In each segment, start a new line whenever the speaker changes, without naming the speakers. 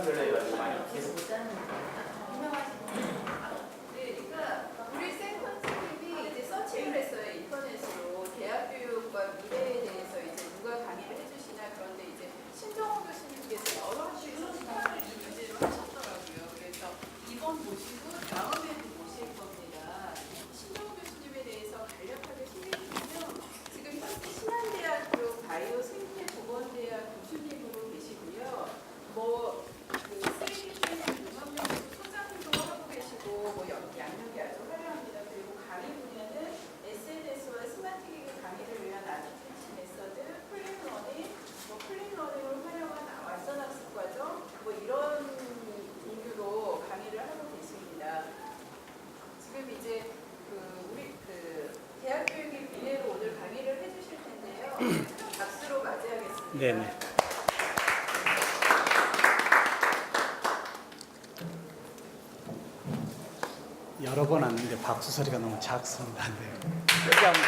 시간별로 해가지고 많이 계속
네, 그러니까 우리 쌤 선생님이 이제 서치를 했어요. 인터넷으로 대학 교육과 미래에 대해서 이제 누가 강의를 해주시나. 그런데 이제 신정호 교수님께서 여러 학교에서 수강을 이 문제로 하셨더라고요. 그래서 이번 보시고 다음에도 보실 겁니다. 신정호 교수님에 대해서 간략하게 소개해드리면 지금 현재 신한대학교 바이오 생태보건대학 교수님으로 계시고요. 그 쓰레기통의 융합연구소 소장도 하고 계시고 양력이 아주 화려합니다. 그리고 강의 분야는 SNS와 스마트 기기 강의를 위한 아티티치 메서드, 클린러닝을 활용한 완전 학습 과정, 이런 종류로 강의를 하고 계십니다. 지금 이제 우리 대학 교육의 미래로 오늘 강의를 해주실 텐데요. 박수로 맞이하겠습니다.
네네. 여러 번 왔는데 박수 소리가 너무 작습니다. 여기 한번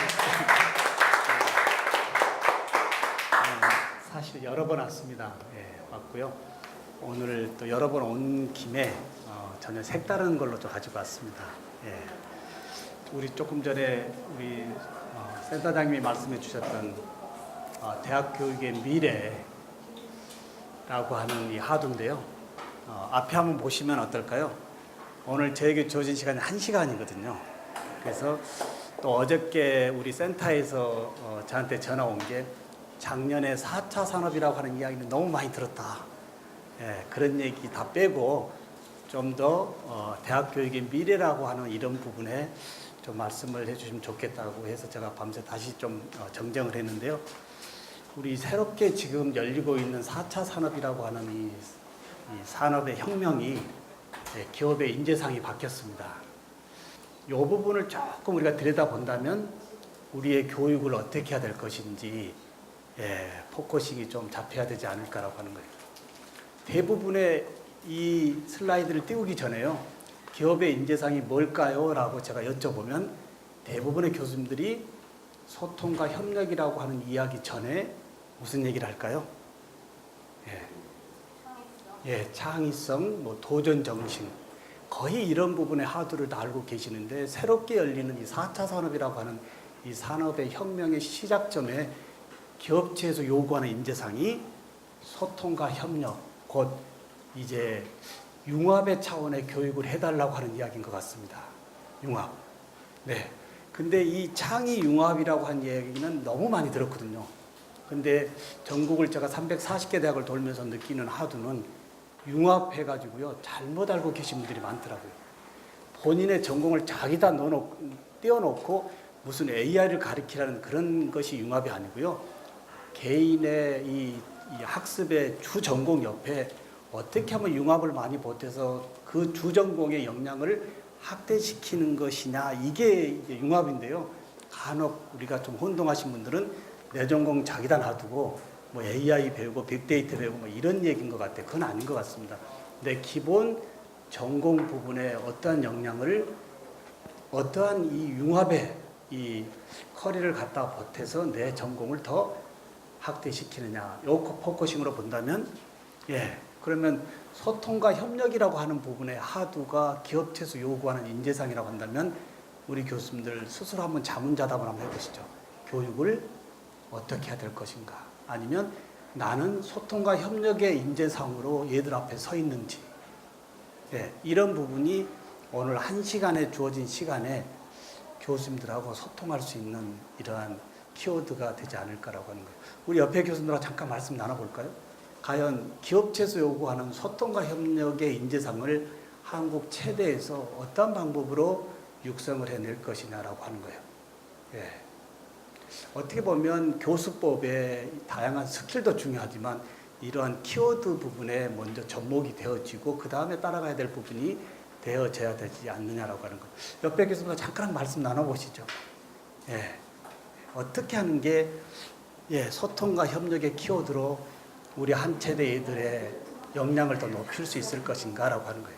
사실 여러 번 왔습니다. 왔고요. 오늘 또 여러 번 온 김에 전혀 색다른 걸로 좀 가지고 왔습니다. 우리 조금 전에 우리 센터장님이 말씀해 주셨던 대학 교육의 미래라고 하는 이 하두인데요. 앞에 한번 보시면 어떨까요? 오늘 저에게 주어진 시간이 1시간이거든요. 그래서 또 어저께 우리 센터에서 저한테 전화 온 게 작년에 4차 산업이라고 하는 이야기는 너무 많이 들었다. 그런 얘기 다 빼고 좀 더 대학 교육의 미래라고 하는 이런 부분에 좀 말씀을 해주시면 좋겠다고 해서 제가 밤새 다시 좀 정정을 했는데요. 우리 새롭게 지금 열리고 있는 4차 산업이라고 하는 이 산업의 혁명이 기업의 인재상이 바뀌었습니다. 이 부분을 조금 우리가 들여다본다면 우리의 교육을 어떻게 해야 될 것인지 포커싱이 좀 잡혀야 되지 않을까라고 하는 거예요. 대부분의 이 슬라이드를 띄우기 전에요. 기업의 인재상이 뭘까요? 라고 제가 여쭤보면 대부분의 교수님들이 소통과 협력이라고 하는 이야기 전에 무슨 얘기를 할까요? 창의성, 도전 정신, 거의 이런 부분의 하두를 다 알고 계시는데 새롭게 열리는 이 4차 산업이라고 하는 이 산업의 혁명의 시작점에 기업체에서 요구하는 인재상이 소통과 협력, 곧 이제 융합의 차원의 교육을 해달라고 하는 이야기인 것 같습니다. 융합. 근데 이 창의 융합이라고 한 얘기는 너무 많이 들었거든요. 근데 전국을 제가 340개 대학을 돌면서 느끼는 하두는 융합해가지고요, 잘못 알고 계신 분들이 많더라고요. 본인의 전공을 자기다 띄워놓고 무슨 AI를 가르치라는 그런 것이 융합이 아니고요. 개인의 이 학습의 주 전공 옆에 어떻게 하면 융합을 많이 보태서 그 주 전공의 역량을 확대시키는 것이냐, 이게 융합인데요. 간혹 우리가 좀 혼동하신 분들은 내 전공 자기다 놔두고 AI 배우고 빅데이터 배우고 이런 얘기인 것 같아요. 그건 아닌 것 같습니다. 내 기본 전공 부분에 어떠한 역량을 어떠한 이 융합에 이 커리를 갖다 보태서 내 전공을 더 확대시키느냐, 요 포커싱으로 본다면 그러면 소통과 협력이라고 하는 부분의 하두가 기업체에서 요구하는 인재상이라고 한다면 우리 교수님들 스스로 한번 자문자답을 한번 해보시죠. 교육을 어떻게 해야 될 것인가, 아니면 나는 소통과 협력의 인재상으로 얘들 앞에 서 있는지, 이런 부분이 오늘 1시간에 주어진 시간에 교수님들하고 소통할 수 있는 이러한 키워드가 되지 않을까라고 하는 거예요. 우리 옆에 교수님들하고 잠깐 말씀 나눠볼까요? 과연 기업체에서 요구하는 소통과 협력의 인재상을 한국 체대에서 어떤 방법으로 육성을 해낼 것이냐라고 하는 거예요. 어떻게 보면 교수법의 다양한 스킬도 중요하지만 이러한 키워드 부분에 먼저 접목이 되어지고 그 다음에 따라가야 될 부분이 되어져야 되지 않느냐라고 하는 것. 옆에 교수님과 잠깐 말씀 나눠보시죠. 어떻게 하는 게 소통과 협력의 키워드로 우리 한 세대 애들의 역량을 더 높일 수 있을 것인가라고 하는 거예요.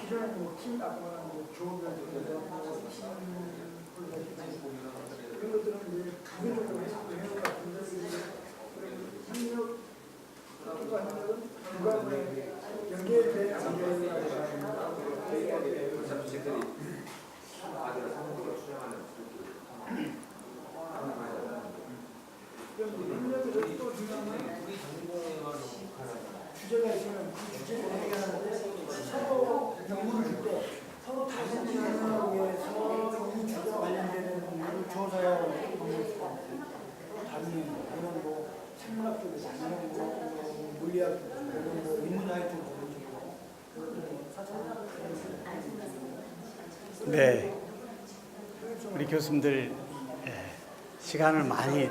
기존에 뭐팀 아까 조업을 이런 것들은 이제 가격적으로 해놓은 것 같은데 협력 국가 협력은 누가 연계된 협력에서 또 중요한 건 주제가 있으면 그 주제를 얘기하는데 서로 연구를 줄 때 서로 다른 영역에서 이 주제와 관련되는 부분을 조사해야 하는 방법이 있을 것 같아요. 다른 영역, 아니면 뭐 생물학 쪽에서, 아니면 뭐 물리학 쪽에서, 아니면 뭐 인문학 쪽에서
네, 우리 교수님들 시간을 많이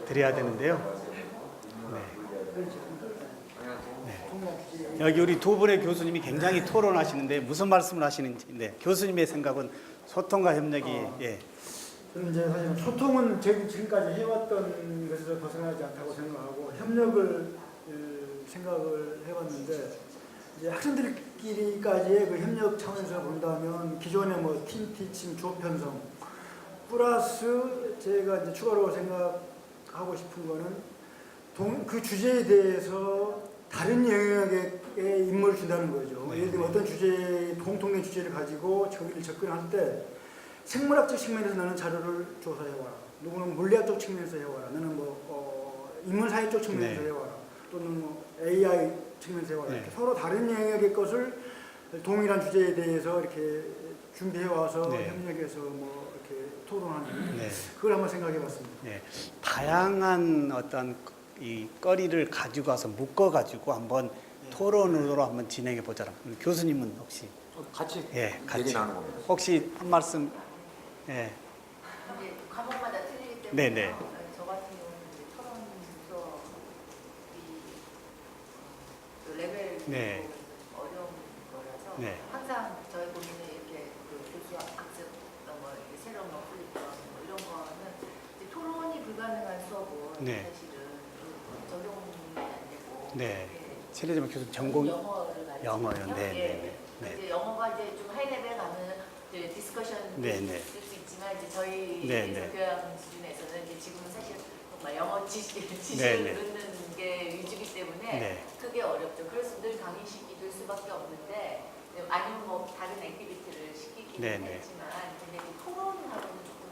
드려야 되는데요. 여기 우리 두 분의 교수님이 굉장히 토론하시는데 무슨 말씀을 하시는지, 교수님의 생각은 소통과 협력이
저는 이제 사실 소통은 지금까지 해왔던 것에서 벗어나지 않다고 생각하고 협력을 생각을 해봤는데 이제 학생들끼리까지의 그 협력 차원에서 본다면 기존의 뭐 팀 티칭, 조업 편성 플러스 제가 이제 추가로 생각하고 싶은 거는 그 주제에 대해서 다른 영역의 인물을 준다는 거죠. 예를 들면 어떤 공통된 주제를 가지고 거기를 접근할 때 생물학적 측면에서 나는 자료를 조사해와라. 누구는 물리학적 측면에서 해와라. 너는 뭐 인문사회 쪽 측면에서 해와라. 또는 뭐 AI 측면에서 해와라. 이렇게 서로 다른 영역의 것을 동일한 주제에 대해서 이렇게 준비해와서 협력해서 뭐 이렇게 토론하는 그걸 한번 생각해봤습니다.
다양한 어떤 이 거리를 가지고 와서 묶어가지고 한번 토론으로 한번 진행해 보자라. 교수님은 혹시
같이
같이
얘기 나누는 겁니다.
혹시 한 말씀?
이제 과목마다 틀리기 때문에
네네.
저 같은 경우는 이제 토론 수업이 레벨이 어려운 거라서 항상 저희 고민은 이렇게 그 교수 학습 뭐 이렇게 새로운 거 풀리던 뭐 이런 거는 이제 토론이 불가능한 수업은 사실은 적용이 안 되고
실례지만 교수 전공
영어를
영어요.
이제 영어가 이제 좀 하이 레벨 가면 이제 디스커션 쓸 수 있지만 이제 저희 교양 수준에서는 이제 지금은 사실 정말 영어 지식을 듣는 게 위주이기 때문에 그게 어렵죠. 그래서 늘 강의 시키될 수밖에 없는데 아니면 뭐 다른 액티비티를 시키기는 했지만 근데 토론하고는 조금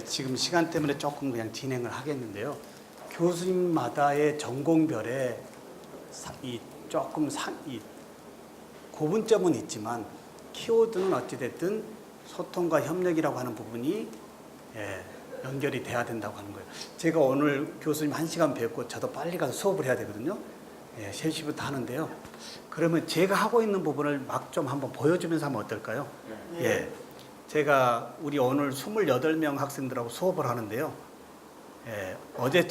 지금 시간 때문에 조금 그냥 진행을 하겠는데요. 교수님마다의 전공별에 조금 고분점은 있지만 키워드는 어찌됐든 소통과 협력이라고 하는 부분이 연결이 돼야 된다고 하는 거예요. 제가 오늘 교수님 1시간 뵙고 저도 빨리 가서 수업을 해야 되거든요. 3시부터 하는데요. 그러면 제가 하고 있는 부분을 막 좀 한번 보여주면서 하면 어떨까요? 제가 우리 오늘 28명 학생들하고 수업을 하는데요. 어제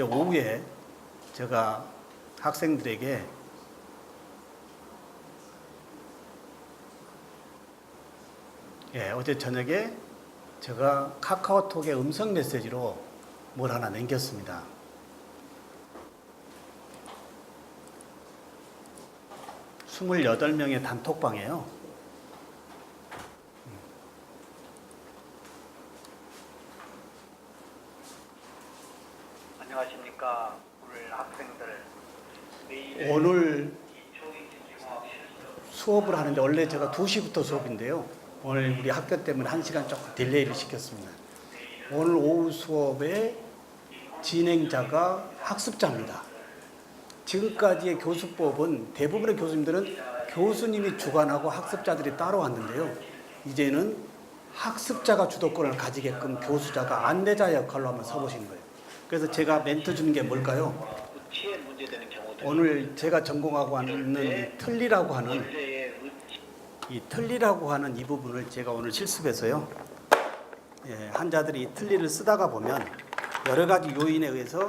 오후에 제가 학생들에게 어제 저녁에 제가 카카오톡에 음성 메시지로 뭘 하나 남겼습니다. 스물여덟 명의 단톡방이에요.
안녕하십니까. 오늘 학생들
오늘 수업을 하는데 원래 제가 2시부터 수업인데요. 오늘 우리 학교 때문에 1시간 조금 딜레이를 시켰습니다. 오늘 오후 수업의 진행자가 학습자입니다. 지금까지의 교수법은 대부분의 교수님들은 교수님이 주관하고 학습자들이 따라왔는데요. 이제는 학습자가 주도권을 가지게끔 교수자가 안내자 역할로 한번 서보시는 거예요. 그래서 제가 멘트 주는 게 뭘까요? 오늘 제가 전공하고 있는 이 틀리라고 하는 이 부분을 제가 오늘 실습해서요. 환자들이 이 틀리를 쓰다가 보면 여러 가지 요인에 의해서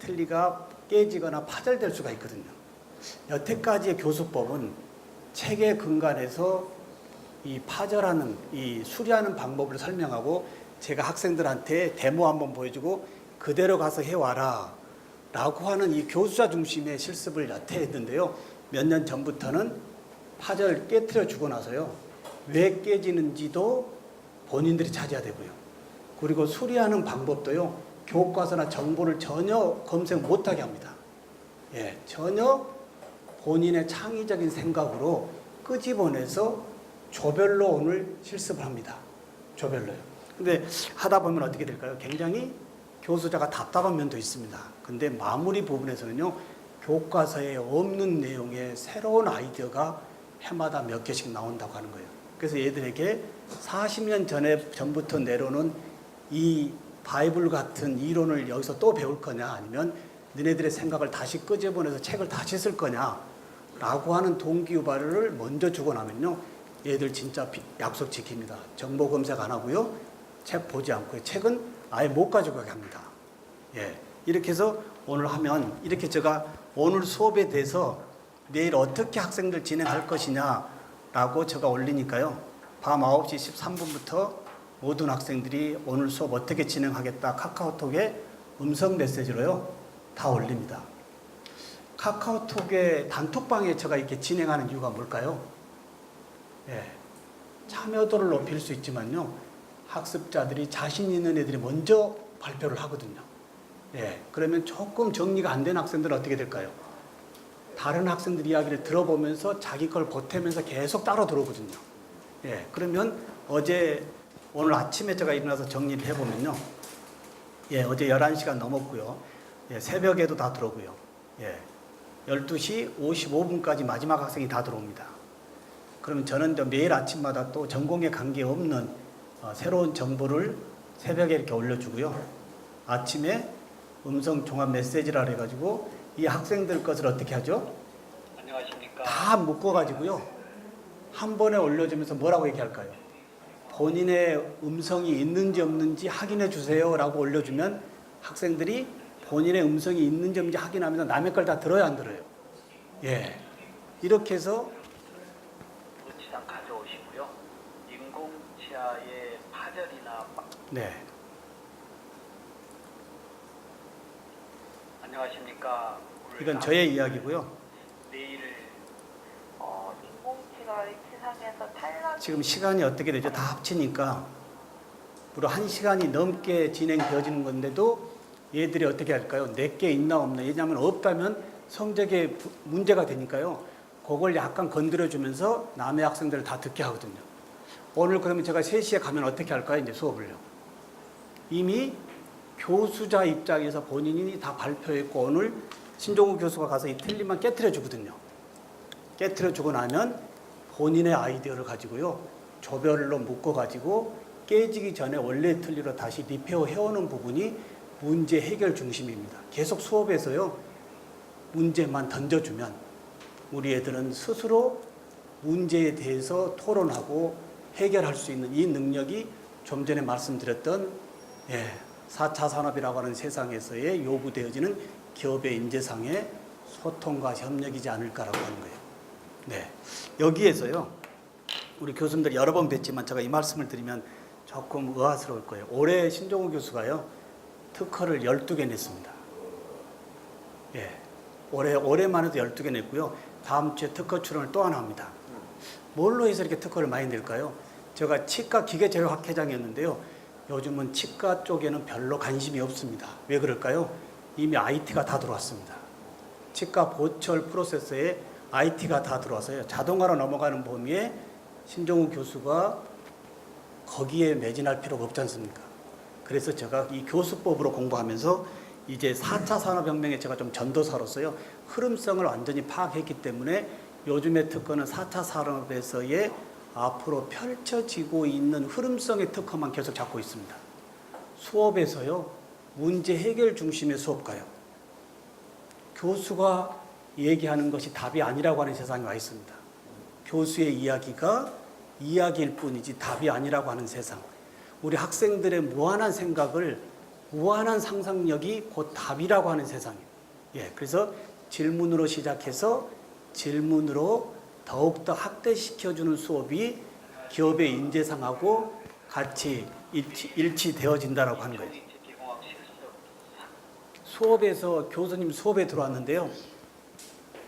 틀리가 깨지거나 파절될 수가 있거든요. 여태까지의 교수법은 책에 근간해서 이 파절하는, 이 수리하는 방법을 설명하고 제가 학생들한테 데모 한번 보여주고 그대로 가서 해와라 라고 하는 이 교수자 중심의 실습을 여태 했는데요. 몇 년 전부터는 파절을 깨트려 주고 나서요. 왜 깨지는지도 본인들이 찾아야 되고요. 그리고 수리하는 방법도요. 교과서나 정보를 전혀 검색 못하게 합니다. 예, 전혀 본인의 창의적인 생각으로 끄집어내서 조별로 오늘 실습을 합니다. 조별로요. 근데 하다 보면 어떻게 될까요? 굉장히 교수자가 답답한 면도 있습니다. 근데 마무리 부분에서는요. 교과서에 없는 내용의 새로운 아이디어가 해마다 몇 개씩 나온다고 하는 거예요. 그래서 얘들에게 40년 전부터 내려오는 이 바이블 같은 이론을 여기서 또 배울 거냐 아니면 너네들의 생각을 다시 끄집어내서 책을 다시 쓸 거냐 라고 하는 동기유발을 먼저 주고 나면요. 얘들 진짜 약속 지킵니다. 정보 검색 안 하고요. 책 보지 않고요. 책은 아예 못 가져가게 합니다. 예. 이렇게 해서 오늘 하면 이렇게 제가 오늘 수업에 대해서 내일 어떻게 학생들 진행할 것이냐라고 제가 올리니까요. 밤 9시 13분부터 모든 학생들이 오늘 수업 어떻게 진행하겠다 카카오톡에 음성 메시지로요. 다 올립니다. 카카오톡의 단톡방에 제가 이렇게 진행하는 이유가 뭘까요? 예. 참여도를 높일 수 있지만요. 학습자들이 자신 있는 애들이 먼저 발표를 하거든요. 예. 그러면 조금 정리가 안 된 학생들은 어떻게 될까요? 다른 학생들 이야기를 들어보면서 자기 걸 보태면서 계속 따로 들어오거든요. 예. 그러면 오늘 아침에 제가 일어나서 정리를 해보면요. 예. 어제 11시간 넘었고요. 예. 새벽에도 다 들어오고요. 예. 12시 55분까지 마지막 학생이 다 들어옵니다. 그러면 저는 매일 아침마다 또 전공에 관계없는 새로운 정보를 새벽에 이렇게 올려주고요. 아침에 음성 종합 메시지라 해가지고 이 학생들 것을 어떻게 하죠?
안녕하십니까.
다 묶어가지고요. 한 번에 올려주면서 뭐라고 얘기할까요? 본인의 음성이 있는지 없는지 확인해 주세요 라고 올려주면 학생들이 본인의 음성이 있는지 없는지 확인하면서 남의 걸 다 들어야 안 들어요? 예. 이렇게 해서
무치상 가져오시고요. 인공치아의 파절이나
네.
안녕하십니까.
이건 저의 이야기고요.
내일
인공치가 치상에서 탈락.
지금 시간이 어떻게 되죠? 다 합치니까 무려 1시간이 넘게 진행되어지는 건데도 얘들이 어떻게 할까요? 내게 있나 없나. 왜냐하면 없다면 성적에 문제가 되니까요. 그걸 약간 건드려주면서 남의 학생들을 다 듣게 하거든요. 오늘 그러면 제가 3시에 가면 어떻게 할까요? 이제 수업을요. 이미 교수자 입장에서 본인이 다 발표했고 오늘 신종우 교수가 가서 이 틀림만 깨트려 주거든요. 깨트려 주고 나면 본인의 아이디어를 가지고요. 조별로 묶어가지고 깨지기 전에 원래 틀리로 다시 리페어 해오는 부분이 문제 해결 중심입니다. 계속 수업에서요. 문제만 던져주면 우리 애들은 스스로 문제에 대해서 토론하고 해결할 수 있는 이 능력이 좀 전에 말씀드렸던 4차 산업이라고 하는 세상에서의 요구되어지는 기업의 인재상의 소통과 협력이지 않을까라고 하는 거예요. 네. 여기에서요. 우리 교수님들 여러 번 뵀지만 제가 이 말씀을 드리면 조금 의아스러울 거예요. 올해 신종우 교수가요. 특허를 12개 냈습니다. 예. 올해만 해도 12개 냈고요. 다음 주에 특허 출원을 또 하나 합니다. 뭘로 해서 이렇게 특허를 많이 낼까요? 제가 치과 기계제약학회장이었는데요. 요즘은 치과 쪽에는 별로 관심이 없습니다. 왜 그럴까요? 이미 IT가 다 들어왔습니다. 치과 보철 프로세서에 IT가 다 들어와서요. 자동화로 넘어가는 범위에 신종우 교수가 거기에 매진할 필요가 없지 않습니까? 그래서 제가 이 교수법으로 공부하면서 이제 4차 산업혁명에 제가 좀 전도사로서요. 흐름성을 완전히 파악했기 때문에 요즘의 특허는 4차 산업에서의 앞으로 펼쳐지고 있는 흐름성의 특허만 계속 잡고 있습니다. 수업에서요. 문제 해결 중심의 수업 가요. 교수가 얘기하는 것이 답이 아니라고 하는 세상에 와 있습니다. 교수의 이야기가 이야기일 뿐이지 답이 아니라고 하는 세상. 우리 학생들의 무한한 생각을 무한한 상상력이 곧 답이라고 하는 세상이에요. 예, 그래서 질문으로 시작해서 질문으로 더욱더 확대시켜주는 수업이 기업의 인재상하고 같이 일치되어진다라고 하는 거예요. 수업에서 교수님 수업에 들어왔는데요.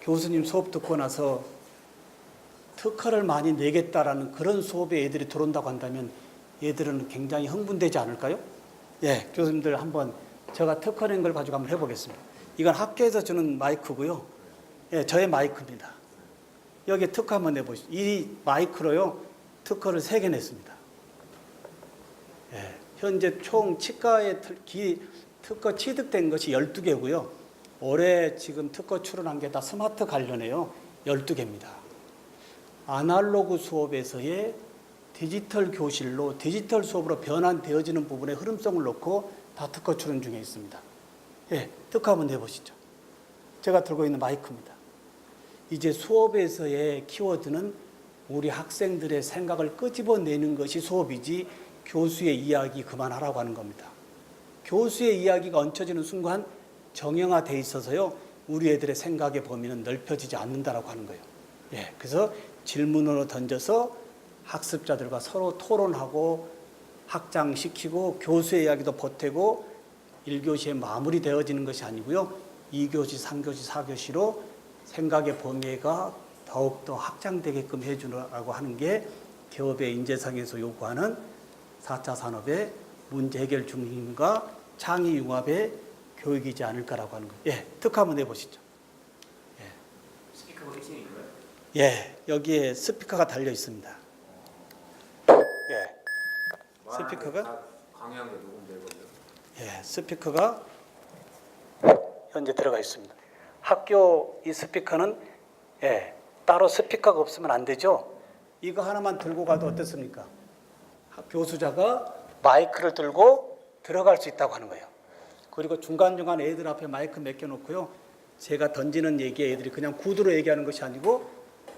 교수님 수업 듣고 나서 특허를 많이 내겠다라는 그런 수업에 애들이 들어온다고 한다면 얘들은 굉장히 흥분되지 않을까요? 예, 교수님들 한번 제가 특허 낸 걸 가지고 한번 해보겠습니다. 이건 학교에서 주는 마이크고요. 예, 저의 마이크입니다. 여기 특허 한번 내보시죠. 이 마이크로요, 특허를 3개 냈습니다. 예, 현재 총 치과에 특허 취득된 것이 12개고요. 올해 지금 특허 출원한 게 다 스마트 관련해요. 12개입니다. 아날로그 수업에서의 디지털 교실로 디지털 수업으로 변환되어지는 부분의 흐름성을 놓고 다 특허 출원 중에 있습니다. 예, 특허 한번 내보시죠. 제가 들고 있는 마이크입니다. 이제 수업에서의 키워드는 우리 학생들의 생각을 끄집어내는 것이 수업이지 교수의 이야기 그만하라고 하는 겁니다. 교수의 이야기가 얹혀지는 순간 정형화되어 있어서요, 우리 애들의 생각의 범위는 넓혀지지 않는다라고 하는 거예요. 예, 그래서 질문으로 던져서 학습자들과 서로 토론하고 확장시키고 교수의 이야기도 보태고 1교시에 마무리되어지는 것이 아니고요. 2교시, 3교시, 4교시로 생각의 범위가 더욱더 확장되게끔 해주라고 하는 게 기업의 인재상에서 요구하는 4차 산업의 문제 해결 중심과 창의 융합의 교육이지 않을까라고 하는 거예요. 예, 특허 한번 내보시죠.
스피커가 있으니까요.
예, 여기에 스피커가 달려 있습니다. 예, 스피커가
강의한 게 녹음되거든요.
예, 스피커가 현재 들어가 있습니다. 학교 이 스피커는 예, 따로 스피커가 없으면 안 되죠. 이거 하나만 들고 가도 어떻습니까? 교수자가 마이크를 들고 들어갈 수 있다고 하는 거예요. 그리고 중간중간 애들 앞에 마이크 맡겨놓고요. 제가 던지는 얘기에 애들이 그냥 구두로 얘기하는 것이 아니고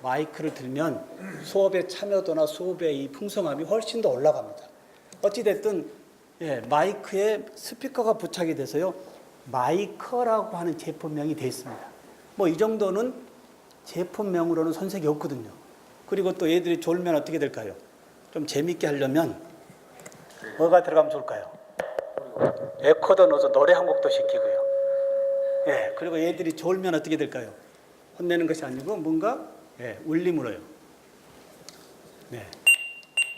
마이크를 들면 수업의 참여도나 수업의 이 풍성함이 훨씬 더 올라갑니다. 어찌됐든 예, 마이크에 스피커가 부착이 돼서요. 마이커라고 하는 제품명이 되어 있습니다. 뭐 이 정도는 제품명으로는 손색이 없거든요. 그리고 또 애들이 졸면 어떻게 될까요? 좀 재밌게 하려면 뭐가 들어가면 좋을까요? 에코더 넣어서 노래 한 곡도 시키고요. 예, 그리고 애들이 졸면 어떻게 될까요? 혼내는 것이 아니고 뭔가 예, 울림으로요. 네,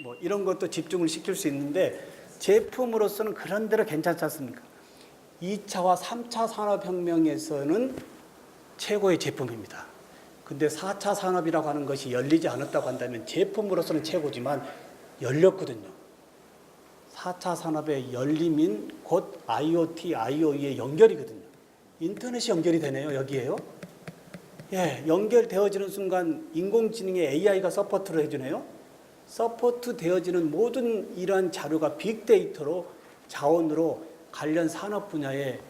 뭐 이런 것도 집중을 시킬 수 있는데 제품으로서는 그런 대로 괜찮지 않습니까? 2차와 3차 산업혁명에서는 최고의 제품입니다. 근데 4차 산업이라고 하는 것이 열리지 않았다고 한다면 제품으로서는 최고지만 열렸거든요. 4차 산업의 열림인 곧 IoT, IoE의 연결이거든요. 인터넷이 연결이 되네요. 여기에요. 예, 연결되어지는 순간 인공지능의 AI가 서포트를 해주네요. 서포트 되어지는 모든 이러한 자료가 빅데이터로 자원으로 관련 산업 분야의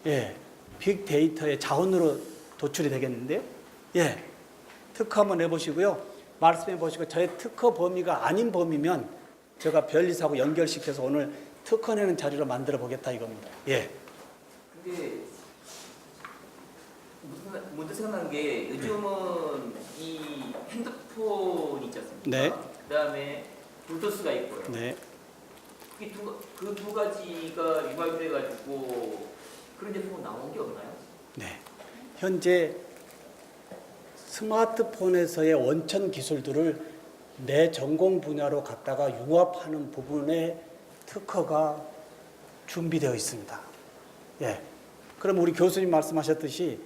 예, 빅데이터의 자원으로 도출이 되겠는데요. 예, 특허 한번 해보시고요. 말씀해 보시고 저의 특허 범위가 아닌 범위면 제가 변리사하고 연결시켜서 오늘 특허 내는 자료로 만들어 보겠다 이겁니다. 예.
근데 먼저 생각난 게 요즘은 이 핸드폰 있지 않습니까?
네.
그다음에 블루투스가 있고요.
네.
그 두 가지가 융합돼가지고 그런 제품은 나온 게 없나요?
네. 현재 스마트폰에서의 원천 기술들을 내 전공 분야로 갖다가 융합하는 부분에 특허가 준비되어 있습니다. 예. 그럼 우리 교수님 말씀하셨듯이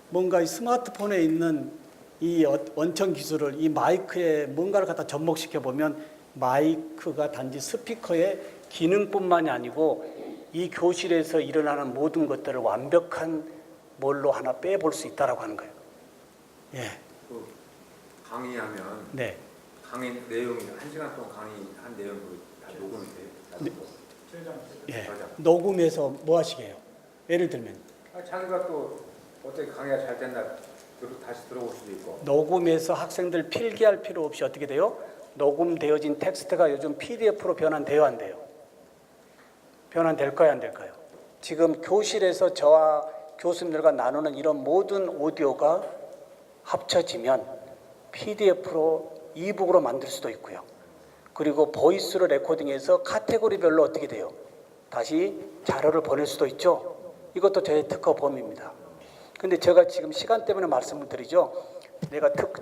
뭔가 이 스마트폰에 있는 이 원천 기술을 이 마이크에 뭔가를 갖다 접목시켜 보면 마이크가 단지 스피커의 기능뿐만이 아니고 이 교실에서 일어나는 모든 것들을 완벽한 뭘로 하나 빼볼 수 있다라고 하는 거예요. 예.
그 강의하면
네.
강의 내용이 1시간 동안 강의한 내용으로 다 녹음이 돼요. 다
네.
녹음.
예.
맞아.
녹음해서 뭐 하시게요? 예를 들면
자기가 또 어떻게 강의가 잘 됐나 다시 들어볼 수도 있고.
녹음해서 학생들 필기할 필요 없이 어떻게 돼요? 녹음되어진 텍스트가 요즘 PDF로 변환돼요, 안 돼요? 변환될까요, 안 될까요? 지금 교실에서 저와 교수님들과 나누는 이런 모든 오디오가 합쳐지면 PDF로 이북으로 만들 수도 있고요. 그리고 보이스로 레코딩해서 카테고리별로 어떻게 돼요? 다시 자료를 보낼 수도 있죠. 이것도 저의 특허 범위입니다. 근데 제가 지금 시간 때문에 말씀을 드리죠.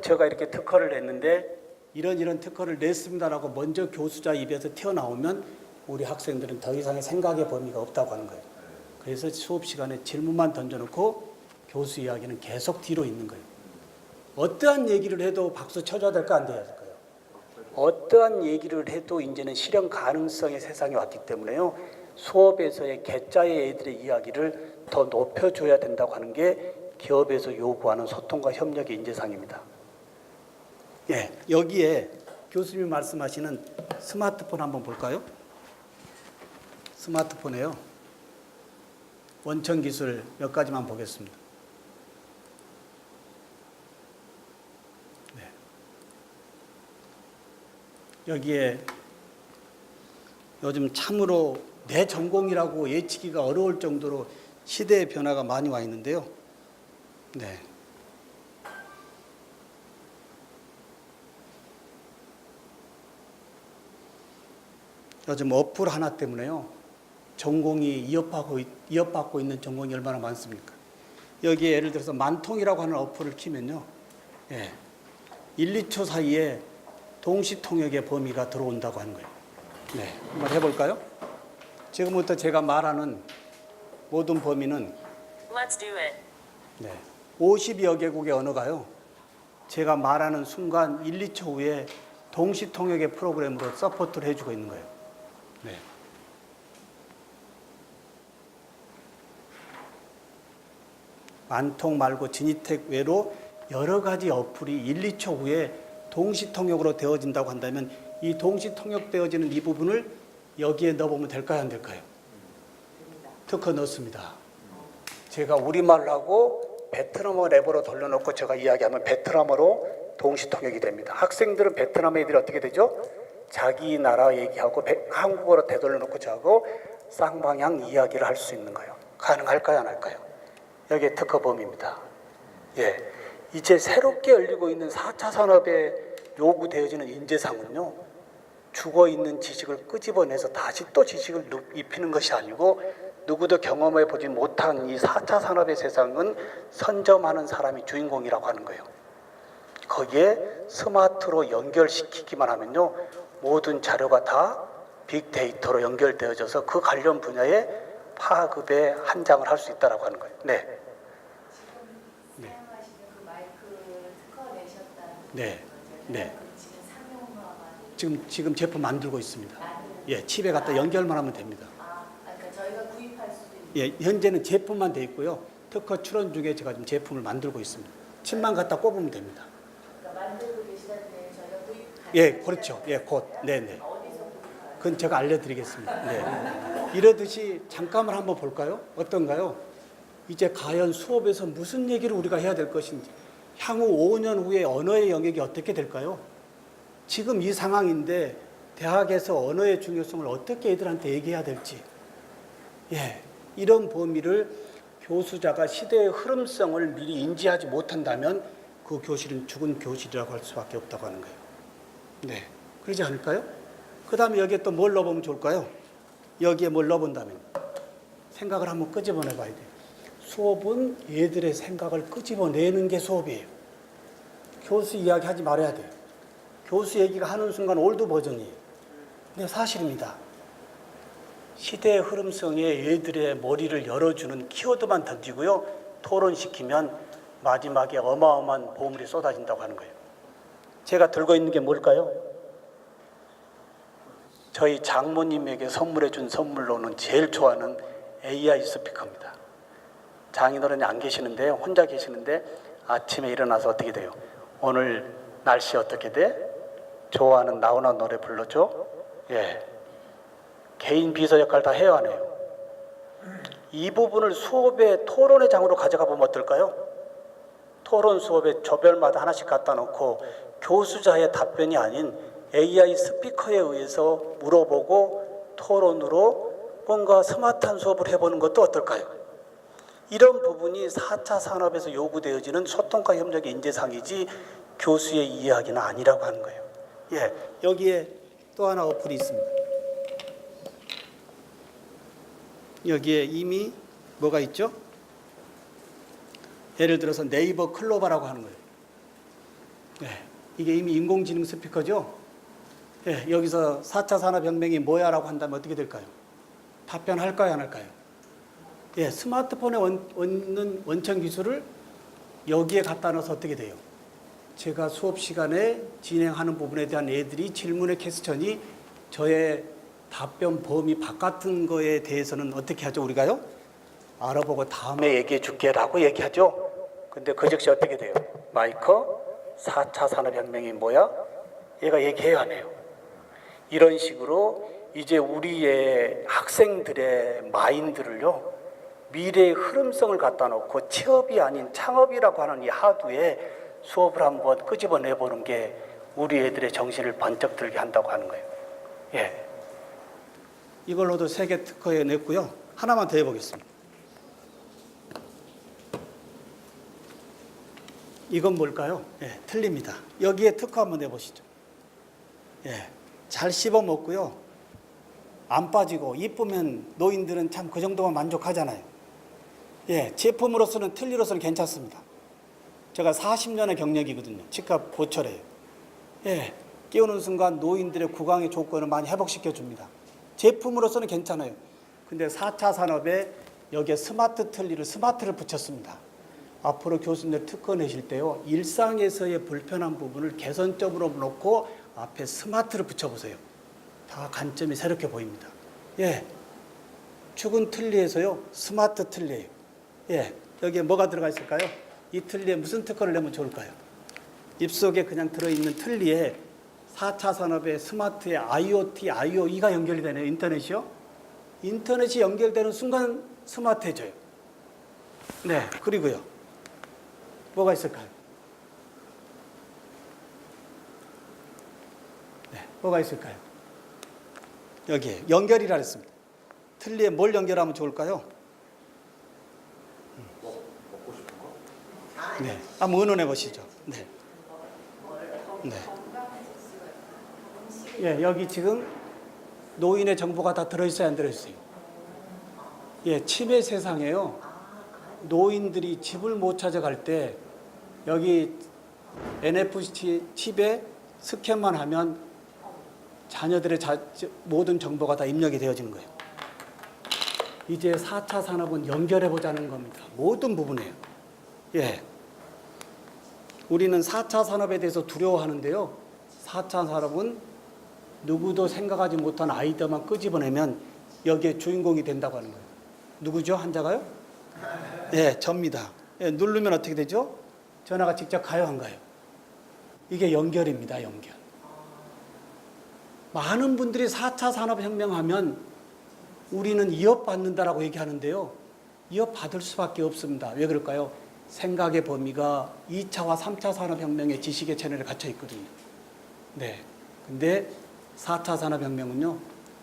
제가 이렇게 특허를 냈는데 이런 특허를 냈습니다라고 먼저 교수자 입에서 튀어나오면 우리 학생들은 더 이상의 생각의 범위가 없다고 하는 거예요. 그래서 수업 시간에 질문만 던져놓고 교수 이야기는 계속 뒤로 있는 거예요. 어떠한 얘기를 해도 박수 쳐줘야 될까 안 돼야 될까요? 어떠한 얘기를 해도 이제는 실현 가능성의 세상이 왔기 때문에요. 수업에서의 개짜의 애들의 이야기를 더 높여줘야 된다고 하는 게 기업에서 요구하는 소통과 협력의 인재상입니다. 예, 여기에 교수님이 말씀하시는 스마트폰 한번 볼까요? 스마트폰에요. 원천 기술 몇 가지만 보겠습니다. 네. 여기에 요즘 참으로 내 전공이라고 예측하기가 어려울 정도로 시대의 변화가 많이 와 있는데요. 네. 요즘 어플 하나 때문에요. 전공이 이어받고 있는 전공이 얼마나 많습니까? 여기에 예를 들어서 만통이라고 하는 어플을 키면요. 예, 1, 2초 사이에 동시 통역의 범위가 들어온다고 하는 거예요. 네, 한번 해볼까요? 지금부터 제가 말하는 모든 범위는
Let's do it.
네, 50여 개국의 언어가요. 제가 말하는 순간 1, 2초 후에 동시 통역의 프로그램으로 서포트를 해주고 있는 거예요. 네. 만통 말고 지니텍 외로 여러 가지 어플이 1, 2초 후에 동시 통역으로 되어진다고 한다면 이 동시 통역되어지는 이 부분을 여기에 넣어보면 될까요, 안 될까요? 특허 넣습니다. 제가 우리말로 하고 베트남어 랩으로 돌려놓고 제가 이야기하면 베트남어로 동시 통역이 됩니다. 학생들은 베트남 애들이 어떻게 되죠? 자기 나라 얘기하고 한국어로 되돌려놓고 저하고 쌍방향 이야기를 할 수 있는 거예요. 가능할까요, 안 할까요? 여기에 특허 범위입니다. 예, 이제 새롭게 열리고 있는 4차 산업에 요구되어지는 인재상은요, 죽어있는 지식을 끄집어내서 다시 또 지식을 입히는 것이 아니고 누구도 경험해보지 못한 이 4차 산업의 세상은 선점하는 사람이 주인공이라고 하는 거예요. 거기에 스마트로 연결시키기만 하면요, 모든 자료가 다 빅데이터로 연결되어져서 그 관련 분야의 파급의 한 장을 할 수 있다라고 하는 거예요. 네.
지금 사용하시는 그 마이크 특허 내셨다는
네. 네.
그 지금 상용화가
지금 제품 만들고 있습니다. 예, 칩에 갖다 연결만 하면 됩니다.
그러니까 저희가 구입할 수도 있는.
예, 현재는 제품만 돼 있고요. 특허 출원 중에 제가 지금 제품을 만들고 있습니다. 칩만 갖다 꼽으면 됩니다.
그러니까 만들고 계시다는데 저희가 구입.
예, 그렇죠. 예, 곧. 네네.
어디서 구입할까요?
그건 제가 알려드리겠습니다. 네. 이러듯이 잠깐만 한번 볼까요? 어떤가요? 이제 과연 수업에서 무슨 얘기를 우리가 해야 될 것인지, 향후 5년 후에 언어의 영역이 어떻게 될까요? 지금 이 상황인데 대학에서 언어의 중요성을 어떻게 애들한테 얘기해야 될지, 예, 이런 범위를 교수자가 시대의 흐름성을 미리 인지하지 못한다면 그 교실은 죽은 교실이라고 할 수밖에 없다고 하는 거예요. 네, 그러지 않을까요? 그 다음에 여기에 또 뭘 넣어보면 좋을까요? 여기에 뭘 넣어본다면 생각을 한번 끄집어내 봐야 돼요. 수업은 얘들의 생각을 끄집어내는 게 수업이에요. 교수 이야기 하지 말아야 돼요. 교수 얘기가 하는 순간 올드 버전이에요. 근데 사실입니다. 시대의 흐름성에 얘들의 머리를 열어주는 키워드만 던지고요, 토론시키면 마지막에 어마어마한 보물이 쏟아진다고 하는 거예요. 제가 들고 있는 게 뭘까요? 저희 장모님에게 선물해 준 선물로는 제일 좋아하는 AI 스피커입니다. 장인어른이 안 계시는데, 혼자 계시는데 아침에 일어나서 어떻게 돼요? 오늘 날씨 어떻게 돼? 좋아하는 나훈아 노래 불러줘? 예. 개인 비서 역할 다 해야 하네요. 이 부분을 수업의 토론의 장으로 가져가 보면 어떨까요? 토론 수업에 조별마다 하나씩 갖다 놓고 교수자의 답변이 아닌 AI 스피커에 의해서 물어보고 토론으로 뭔가 스마트한 수업을 해보는 것도 어떨까요? 이런 부분이 4차 산업에서 요구되어지는 소통과 협력의 인재상이지 교수의 이야기는 아니라고 하는 거예요. 예, 여기에 또 하나 어플이 있습니다. 여기에 이미 뭐가 있죠? 예를 들어서 네이버 클로바라고 하는 거예요. 예, 이게 이미 인공지능 스피커죠. 예, 여기서 4차 산업혁명이 뭐야라고 한다면 어떻게 될까요? 답변할까요, 안 할까요? 예, 스마트폰에 얻는 원천 기술을 여기에 갖다 넣어서 어떻게 돼요? 제가 수업 시간에 진행하는 부분에 대한 애들이 질문의 퀘스천이 저의 답변 범위 바깥은 거에 대해서는 어떻게 하죠, 우리가요? 알아보고 다음에 얘기해 줄게라고 얘기하죠. 근데 그 즉시 어떻게 돼요? 마이크 4차 산업혁명이 뭐야? 얘가 얘기해야 하네요. 이런 식으로 이제 우리의 학생들의 마인드를요, 미래의 흐름성을 갖다 놓고 취업이 아닌 창업이라고 하는 이 하두에 수업을 한번 끄집어내 보는 게 우리 애들의 정신을 번쩍 들게 한다고 하는 거예요. 예. 이걸로도 3개 특허에 냈고요. 하나만 더 해보겠습니다. 이건 뭘까요? 예, 틀립니다. 여기에 특허 한번 내보시죠. 예, 잘 씹어 먹고요. 안 빠지고 이쁘면 노인들은 참 그 정도만 만족하잖아요. 예, 제품으로서는 틀리로서는 괜찮습니다. 제가 40년의 경력이거든요. 치과 보철이에요. 예, 끼우는 순간 노인들의 구강의 조건을 많이 회복시켜 줍니다. 제품으로서는 괜찮아요. 근데 4차 산업에 여기에 스마트 틀니를 스마트를 붙였습니다. 앞으로 교수님들 특허 내실 때요, 일상에서의 불편한 부분을 개선점으로 놓고 앞에 스마트를 붙여보세요. 다 관점이 새롭게 보입니다. 예, 축은 틀니에서요 스마트 틀니예요. 예, 여기에 뭐가 들어가 있을까요? 이 틀니에 무슨 특허를 내면 좋을까요? 입속에 그냥 들어있는 틀니에 4차 산업의 스마트의 IoT, IoE가 연결이 되네요. 인터넷이요. 인터넷이 연결되는 순간 스마트해져요. 네, 그리고요. 뭐가 있을까요? 네, 뭐가 있을까요? 여기에 연결이라 했습니다. 틀니에 뭘 연결하면 좋을까요?
먹고 싶은 거?
네, 한번 의논해 보시죠. 네. 네. 예, 여기 지금 노인의 정보가 다 들어있어요, 안 들어있어요? 예, 치매 세상에요. 노인들이 집을 못 찾아갈 때 여기 NFC 칩에 스캔만 하면 자녀들의 모든 정보가 다 입력이 되어지는 거예요. 이제 4차 산업은 연결해 보자는 겁니다. 모든 부분에요. 예. 우리는 4차 산업에 대해서 두려워하는데요. 4차 산업은 누구도 생각하지 못한 아이디어만 끄집어내면 여기에 주인공이 된다고 하는 거예요. 누구죠? 환자가요? 예, 접니다. 예, 누르면 어떻게 되죠? 전화가 직접 가요, 안 가요? 이게 연결입니다, 연결. 많은 분들이 4차 산업혁명 하면 우리는 이어받는다라고 얘기하는데요. 이어받을 수밖에 없습니다. 왜 그럴까요? 생각의 범위가 2차와 3차 산업혁명의 지식의 채널에 갇혀 있거든요. 네. 근데 4차 산업혁명은요,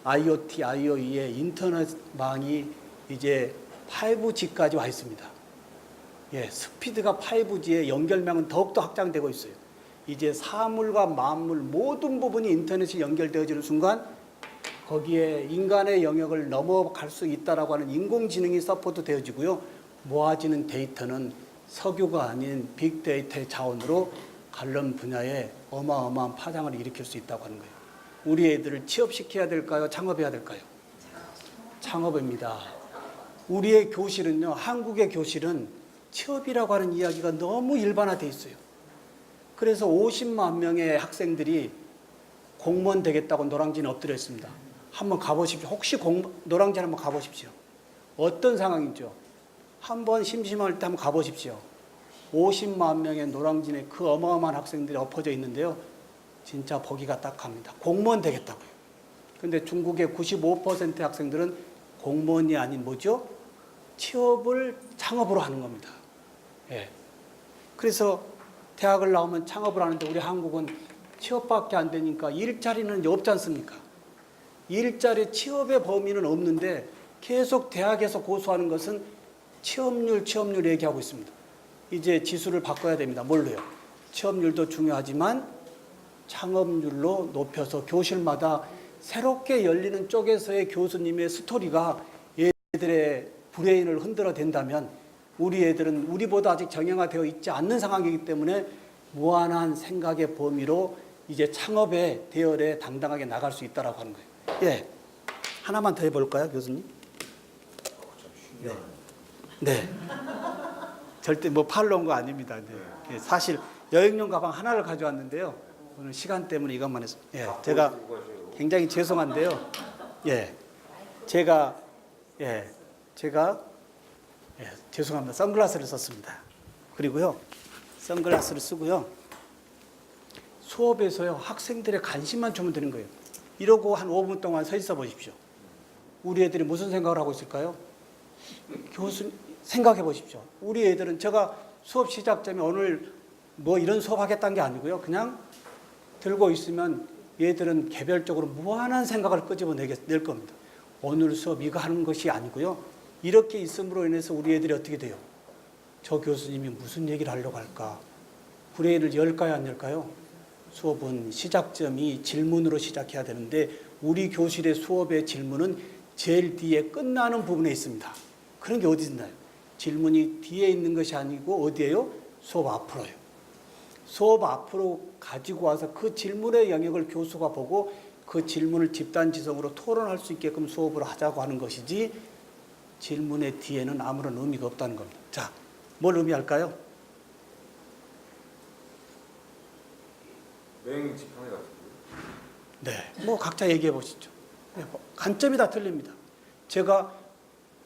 IoT, IoE의 인터넷망이 이제 5G까지 와 있습니다. 예, 스피드가 5G의 연결망은 더욱더 확장되고 있어요. 이제 사물과 만물 모든 부분이 인터넷이 연결되어지는 순간 거기에 인간의 영역을 넘어갈 수 있다라고 하는 인공지능이 서포트 되어지고요. 모아지는 데이터는 석유가 아닌 빅데이터의 자원으로 관련 분야에 어마어마한 파장을 일으킬 수 있다고 하는 거예요. 우리 애들을 취업시켜야 될까요? 창업해야 될까요? 창업입니다. 우리의 교실은요, 한국의 교실은 취업이라고 하는 이야기가 너무 일반화되어 있어요. 그래서 50만 명의 학생들이 공무원 되겠다고 노량진에 엎드려 있습니다. 한번 가보십시오. 혹시 노량진 한번 가보십시오. 어떤 상황이죠? 한번 심심할 때 한번 가보십시오. 50만 명의 노량진에 그 어마어마한 학생들이 엎어져 있는데요. 진짜 보기가 딱합니다. 공무원 되겠다고요. 근데 중국의 95%의 학생들은 공무원이 아닌 뭐죠? 취업을 창업으로 하는 겁니다. 예. 그래서 대학을 나오면 창업을 하는데 우리 한국은 취업밖에 안 되니까 일자리는 없지 않습니까? 일자리 취업의 범위는 없는데 계속 대학에서 고수하는 것은 취업률 얘기하고 있습니다. 이제 지수를 바꿔야 됩니다. 뭘로요? 취업률도 중요하지만 창업률로 높여서 교실마다 새롭게 열리는 쪽에서의 교수님의 스토리가 얘들의 브레인을 흔들어 댄다면 우리 애들은 우리보다 아직 정형화되어 있지 않는 상황이기 때문에 무한한 생각의 범위로 이제 창업의 대열에 당당하게 나갈 수 있다라고 하는 거예요. 예, 하나만 더 해볼까요, 교수님? 네. 네. 절대 뭐 팔러 온 거 아닙니다. 네. 예, 사실 여행용 가방 하나를 가져왔는데요. 오늘 시간 때문에 이것만 해서 예, 제가 굉장히 죄송한데요. 예, 제가 죄송합니다. 선글라스를 썼습니다. 그리고요, 선글라스를 쓰고요. 수업에서요, 학생들의 관심만 주면 되는 거예요. 이러고 한 5분 동안 서 있어 보십시오. 우리 애들이 무슨 생각을 하고 있을까요? 교수님, 생각해 보십시오. 우리 애들은 제가 수업 시작 전에 오늘 뭐 이런 수업 하겠다는 게 아니고요. 그냥 들고 있으면 얘들은 개별적으로 무한한 생각을 끄집어낼 겁니다. 오늘 수업 이거 하는 것이 아니고요. 이렇게 있음으로 인해서 우리 애들이 어떻게 돼요? 저 교수님이 무슨 얘기를 하려고 할까? 브레일을 열까요, 안 열까요? 수업은 시작점이 질문으로 시작해야 되는데 우리 교실의 수업의 질문은 제일 뒤에 끝나는 부분에 있습니다. 그런 게 어디 있나요? 질문이 뒤에 있는 것이 아니고 어디예요? 수업 앞으로요. 수업 앞으로 가지고 와서 그 질문의 영역을 교수가 보고 그 질문을 집단지성으로 토론할 수 있게끔 수업을 하자고 하는 것이지 질문의 뒤에는 아무런 의미가 없다는 겁니다. 자, 뭘 의미할까요?
여행 지팡이 같은 거.
네, 뭐 각자 얘기해 보시죠. 네, 관점이 다 틀립니다. 제가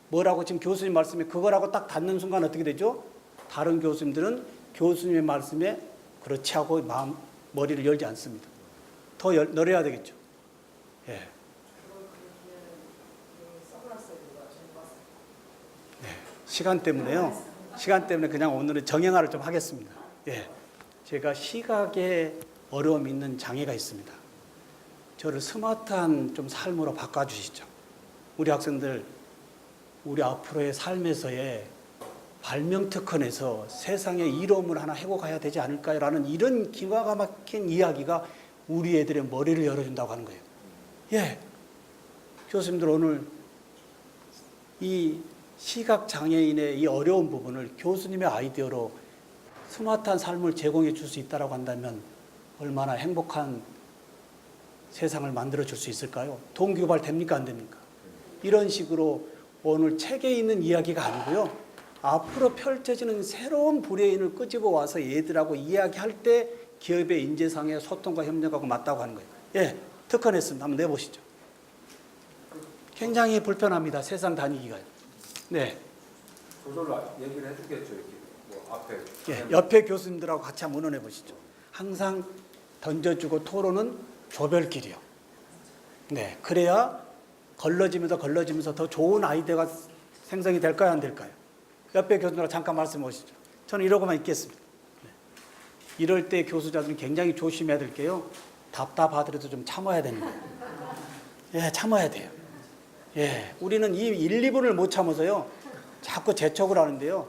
뭐라고 지금 교수님 말씀에 그거라고 딱 닿는 순간 어떻게 되죠? 다른 교수님들은 교수님의 말씀에 그렇지 하고 머리를 열지 않습니다. 더 열어야 되겠죠. 예. 네, 시간 때문에 그냥 오늘은 정형화를 좀 하겠습니다. 예. 제가 시각에 어려움이 있는 장애가 있습니다. 저를 스마트한 좀 삶으로 바꿔주시죠. 우리 학생들, 우리 앞으로의 삶에서의 발명특허내서 세상의 이로움을 하나 해고 가야 되지 않을까요? 라는 이런 기가 막힌 이야기가 우리 애들의 머리를 열어준다고 하는 거예요. 예. 교수님들 오늘 이 시각장애인의 이 어려운 부분을 교수님의 아이디어로 스마트한 삶을 제공해 줄 수 있다고 한다면 얼마나 행복한 세상을 만들어 줄 수 있을까요? 동기유발 됩니까? 안 됩니까? 이런 식으로 오늘 책에 있는 이야기가 아니고요. 앞으로 펼쳐지는 새로운 브레인을 끄집어 와서 얘들하고 이야기할 때 기업의 인재상의 소통과 협력하고 맞다고 하는 거예요. 예, 특허 냈습니다. 한번 내보시죠. 굉장히 불편합니다. 세상 다니기가. 네.
저절로 얘기를 해주겠죠. 이렇게 뭐 앞에.
예, 옆에 교수님들하고 같이 한번 의논해 보시죠. 항상 던져주고 토론은 조별끼리요. 네, 그래야 걸러지면서 더 좋은 아이디어가 생성이 될까요, 안 될까요? 옆에 교수님하고 잠깐 말씀해 보시죠. 저는 이러고만 있겠습니다. 네. 이럴 때 교수자들은 굉장히 조심해야 될 게요. 답답하더라도 좀 참아야 되는 거예요. 예, 참아야 돼요. 예, 우리는 이 1, 2분을 못 참아서요. 자꾸 재촉을 하는데요.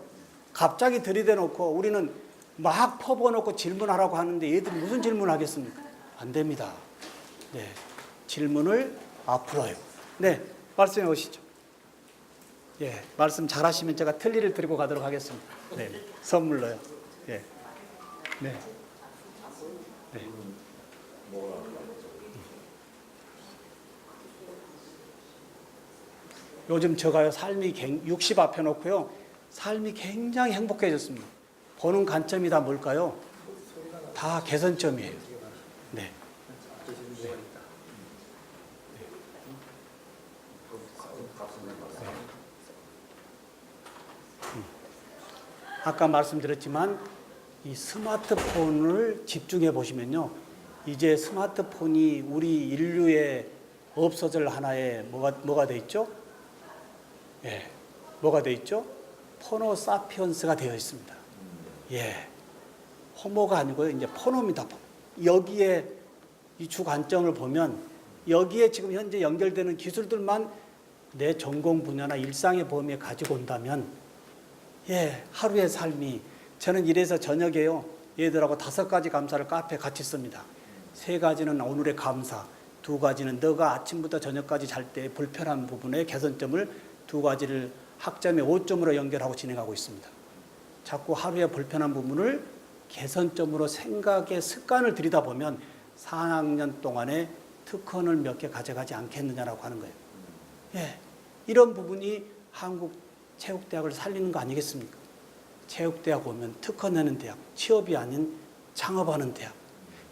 갑자기 들이대놓고 우리는 막 퍼부어놓고 질문하라고 하는데 얘들이 무슨 질문을 하겠습니까? 안 됩니다. 네, 질문을 앞으로요. 네, 말씀해 보시죠. 예, 말씀 잘하시면 제가 틀니를 드리고 가도록 하겠습니다. 네, 선물로요. 예, 네, 네. 요즘 제가요 삶이 60 앞에 놓고요 삶이 굉장히 행복해졌습니다. 보는 관점이 다 뭘까요? 다 개선점이에요. 네. 아까 말씀드렸지만 이 스마트폰을 집중해 보시면요. 이제 스마트폰이 우리 인류의 없어질 하나의 뭐가 돼 있죠? 예. 뭐가 돼 있죠? 포노사피언스가 되어 있습니다. 예. 호모가 아니고요. 이제 포노입니다. 여기에 이 주관점을 보면 여기에 지금 현재 연결되는 기술들만 내 전공 분야나 일상의 범위에 가지고 온다면 예, 하루의 삶이 저는 이래서 저녁에요. 얘들하고 5가지 감사를 카페에 같이 씁니다. 3가지는 오늘의 감사, 2가지는 너가 아침부터 저녁까지 잘 때 불편한 부분의 개선점을 2가지를 학점의 5점으로 연결하고 진행하고 있습니다. 자꾸 하루에 불편한 부분을 개선점으로 생각의 습관을 들이다 보면 4학년 동안에 특허를 몇 개 가져가지 않겠느냐라고 하는 거예요. 예, 이런 부분이 한국체육대학을 살리는 거 아니겠습니까? 체육대학 오면 특허 내는 대학, 취업이 아닌 창업하는 대학.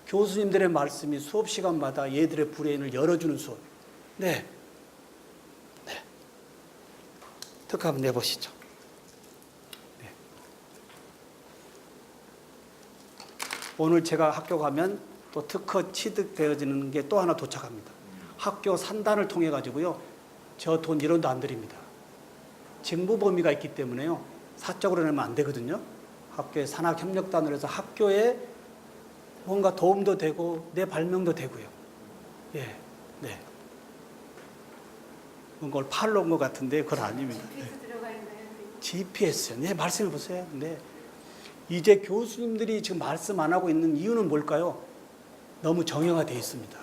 교수님들의 말씀이 수업 시간마다 얘들의 브레인을 열어주는 수업. 네. 네. 특허 한번 내보시죠. 네. 오늘 제가 학교 가면 또 특허 취득되어지는 게 또 하나 도착합니다. 학교 산단을 통해 가지고요. 저 돈 1원도 안 드립니다. 직무 범위가 있기 때문에요. 사적으로 내면 안 되거든요. 학교에 산학협력단으로 해서 학교에 뭔가 도움도 되고 내 발명도 되고요. 예, 네. 뭔가 팔로 온 것 같은데 그건 아닙니다.
GPS 들어가 있나요?
GPS요. 네, 말씀해 보세요. 네. 이제 교수님들이 지금 말씀 안 하고 있는 이유는 뭘까요? 너무 정형화되어 있습니다.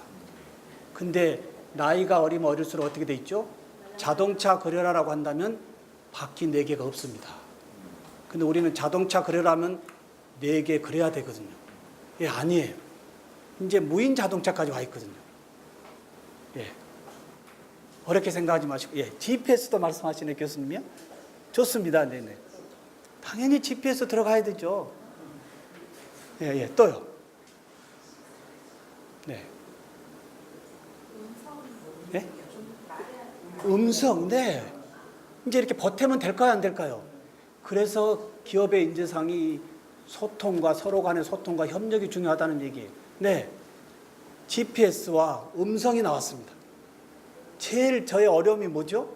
근데 나이가 어리면 어릴수록 어떻게 돼 있죠? 자동차 그려라라고 한다면 바퀴 4개가 없습니다. 근데 우리는 자동차 그려라면 4개 그려야 되거든요. 예, 아니에요. 이제 무인 자동차까지 와 있거든요. 예. 어렵게 생각하지 마시고, 예, GPS도 말씀하시네, 교수님이요? 좋습니다. 네네. 당연히 GPS 들어가야 되죠. 예, 예, 또요. 네. 네? 음성, 네. 이제 이렇게 보태면 될까요, 안 될까요? 그래서 기업의 인재상이 소통과 서로 간의 소통과 협력이 중요하다는 얘기예요. 네. GPS와 음성이 나왔습니다. 제일 저의 어려움이 뭐죠?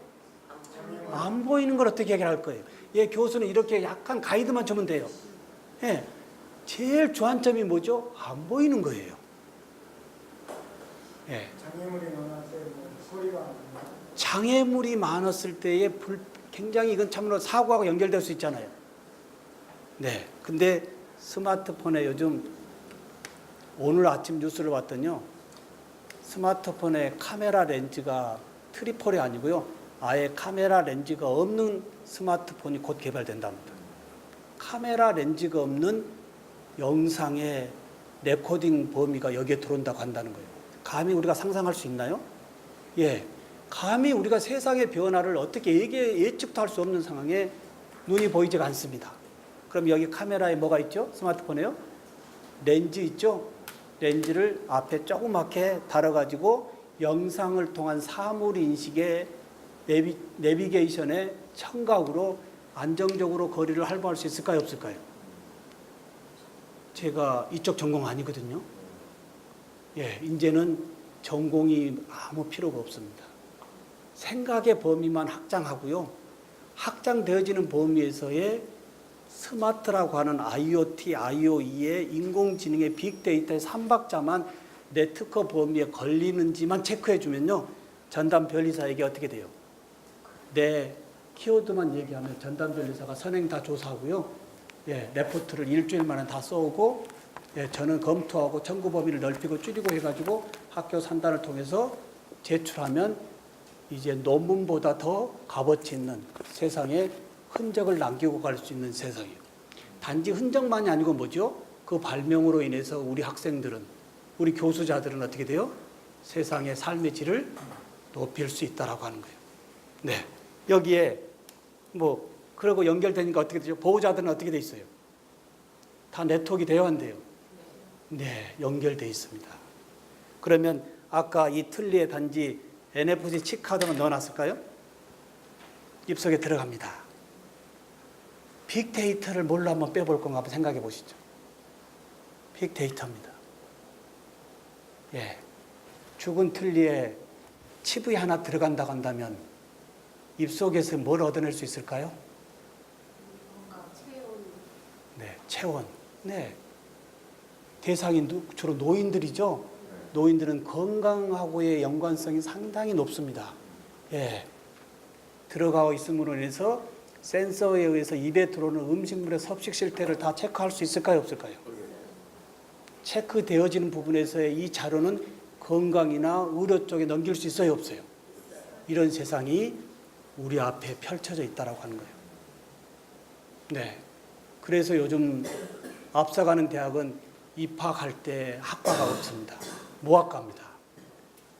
안 보이는 걸 어떻게 해결할 거예요? 예, 교수는 이렇게 약간 가이드만 주면 돼요. 예. 제일 주안점이 뭐죠? 안 보이는 거예요. 예.
장애물이 많았을 때 소리가 안 나요.
장애물이 많았을 때에 굉장히 이건 참으로 사고하고 연결될 수 있잖아요. 네. 근데 스마트폰에 요즘 오늘 아침 뉴스를 봤더니요. 스마트폰에 카메라 렌즈가 트리폴이 아니고요. 아예 카메라 렌즈가 없는 스마트폰이 곧 개발된답니다. 카메라 렌즈가 없는 영상의 레코딩 범위가 여기에 들어온다고 한다는 거예요. 감히 우리가 상상할 수 있나요? 예. 감히 우리가 세상의 변화를 어떻게 예측도 할 수 없는 상황에 눈이 보이지가 않습니다. 그럼 여기 카메라에 뭐가 있죠? 스마트폰에요? 렌즈 있죠? 렌즈를 앞에 조그맣게 달아가지고 영상을 통한 사물 인식의 내비게이션의 청각으로 안정적으로 거리를 활보할 수 있을까요? 없을까요? 제가 이쪽 전공 아니거든요. 예, 이제는 전공이 아무 필요가 없습니다. 생각의 범위만 확장하고요. 확장되어지는 범위에서의 스마트라고 하는 IoT, IoE의 인공지능의 빅데이터의 3박자만 내 특허 범위에 걸리는지만 체크해주면요. 전담 변리사에게 어떻게 돼요? 내 키워드만 얘기하면 전담 변리사가 선행 다 조사하고요. 예, 레포트를 일주일 만에 다 써오고, 예, 저는 검토하고 청구 범위를 넓히고 줄이고 해가지고 학교 산단을 통해서 제출하면 이제 논문보다 더 값어치 있는 세상에 흔적을 남기고 갈 수 있는 세상이에요. 단지 흔적만이 아니고 뭐죠? 그 발명으로 인해서 우리 학생들은, 우리 교수자들은 어떻게 돼요? 세상의 삶의 질을 높일 수 있다라고 하는 거예요. 네. 여기에 뭐 그러고 연결되니까 어떻게 되죠? 보호자들은 어떻게 돼 있어요? 다 네트워크가 돼야 한대요. 네, 연결돼 있습니다. 그러면 아까 이 틀니에 단지 NFC 칩카드만 넣어놨을까요? 입속에 들어갑니다. 빅데이터를 뭘로 한번 빼볼 건가 한번 생각해 보시죠. 빅데이터입니다. 예, 죽은 틀니에 칩이 하나 들어간다고 한다면 입속에서 뭘 얻어낼 수 있을까요? 네, 체온. 네. 대상이 주로 노인들이죠. 노인들은 건강하고의 연관성이 상당히 높습니다. 예. 들어가고 있음으로 인해서 센서에 의해서 입에 들어오는 음식물의 섭식 실태를 다 체크할 수 있을까요? 없을까요? 체크되어지는 부분에서의 이 자료는 건강이나 의료 쪽에 넘길 수 있어요? 없어요? 이런 세상이 우리 앞에 펼쳐져 있다고 하는 거예요. 네. 그래서 요즘 앞서가는 대학은 입학할 때 학과가 없습니다. 무학과입니다.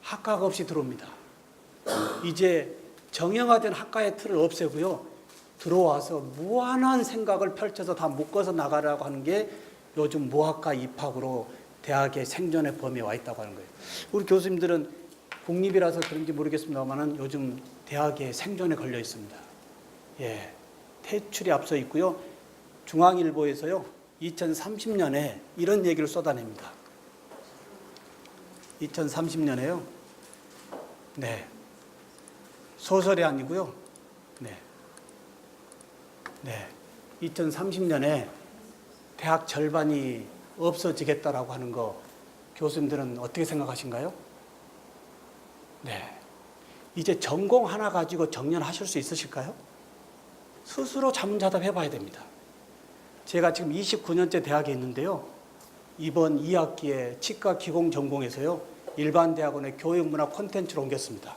학과가 없이 들어옵니다. 이제 정형화된 학과의 틀을 없애고요. 들어와서 무한한 생각을 펼쳐서 다 묶어서 나가라고 하는 게 요즘 무학과 입학으로 대학의 생존의 범위에 와 있다고 하는 거예요. 우리 교수님들은 국립이라서 그런지 모르겠습니다만 요즘 대학의 생존에 걸려 있습니다. 예, 퇴출이 앞서 있고요. 중앙일보에서요, 2030년에 이런 얘기를 쏟아냅니다. 2030년에요. 네. 소설이 아니고요. 네. 네. 2030년에 대학 절반이 없어지겠다라고 하는 거 교수님들은 어떻게 생각하신가요? 네. 이제 전공 하나 가지고 정년하실 수 있으실까요? 스스로 자문자답 해봐야 됩니다. 제가 지금 29년째 대학에 있는데요. 이번 2학기에 치과 기공 전공에서요, 일반 대학원의 교육문화 콘텐츠로 옮겼습니다.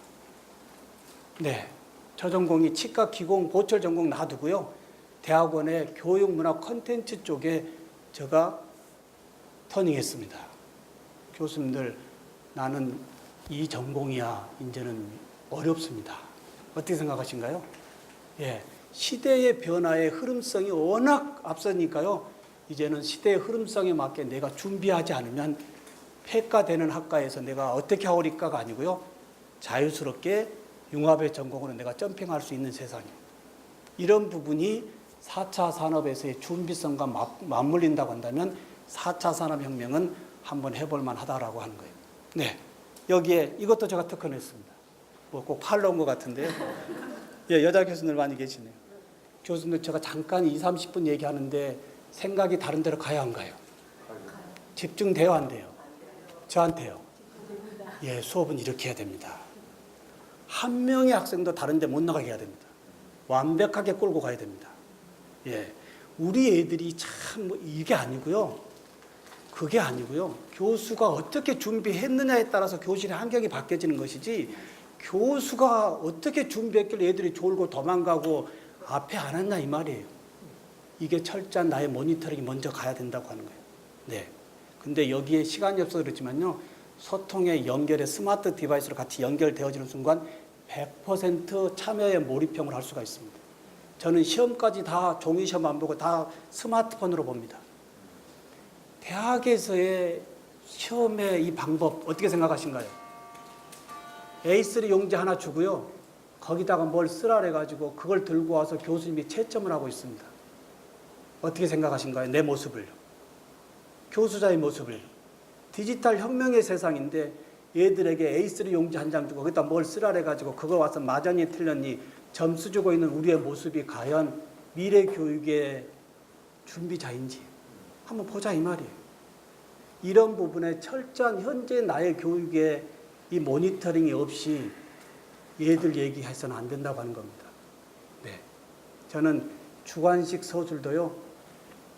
네. 저 전공이 치과 기공 보철 전공 놔두고요. 대학원의 교육문화 콘텐츠 쪽에 제가 터닝했습니다. 교수님들, 나는 이 전공이야 이제는 어렵습니다. 어떻게 생각하신가요? 예, 시대의 변화의 흐름성이 워낙 앞서니까요. 이제는 시대의 흐름성에 맞게 내가 준비하지 않으면 폐과되는 학과에서 내가 어떻게 하오리까가 아니고요. 자유스럽게 융합의 전공으로 내가 점핑할 수 있는 세상이에요. 이런 부분이 4차 산업에서의 준비성과 맞물린다고 한다면 4차 산업혁명은 한번 해볼 만하다라고 하는 거예요. 네, 여기에 이것도 제가 특허냈습니다. 뭐 꼭 팔러 온 것 같은데요. 예, 여자 교수님들 많이 계시네요. 교수님들 제가 잠깐 20-30분 얘기하는데 생각이 다른 데로 가요, 안 가요? 집중돼요, 안 돼요? 저한테요. 예, 수업은 이렇게 해야 됩니다. 한 명의 학생도 다른 데 못 나가게 해야 됩니다. 완벽하게 끌고 가야 됩니다. 예, 우리 애들이 참 이게 아니고요. 그게 아니고요. 교수가 어떻게 준비했느냐에 따라서 교실의 환경이 바뀌어지는 것이지, 교수가 어떻게 준비했길래 애들이 졸고 도망가고 앞에 안 왔나 이 말이에요. 이게 철저한 나의 모니터링이 먼저 가야 된다고 하는 거예요. 네. 근데 여기에 시간이 없어서 그렇지만요. 소통의 연결에 스마트 디바이스로 같이 연결되어지는 순간 100% 참여의 몰입형을 할 수가 있습니다. 저는 시험까지 다 종이 시험 안 보고 다 스마트폰으로 봅니다. 대학에서의 시험의 이 방법 어떻게 생각하신가요? A3 용지 하나 주고요. 거기다가 뭘 쓰라 해가지고 그걸 들고 와서 교수님이 채점을 하고 있습니다. 어떻게 생각하신가요? 내 모습을요. 교수자의 모습을. 디지털 혁명의 세상인데 얘들에게 A3 용지 한 장 주고 거기다 뭘 쓰라 해가지고 그거 와서 맞았니 틀렸니 점수 주고 있는 우리의 모습이 과연 미래 교육의 준비자인지 한번 보자 이 말이에요. 이런 부분에 철저한 현재 나의 교육에 이 모니터링이 없이 얘들 얘기해서는 안 된다고 하는 겁니다. 네. 저는 주관식 서술도요,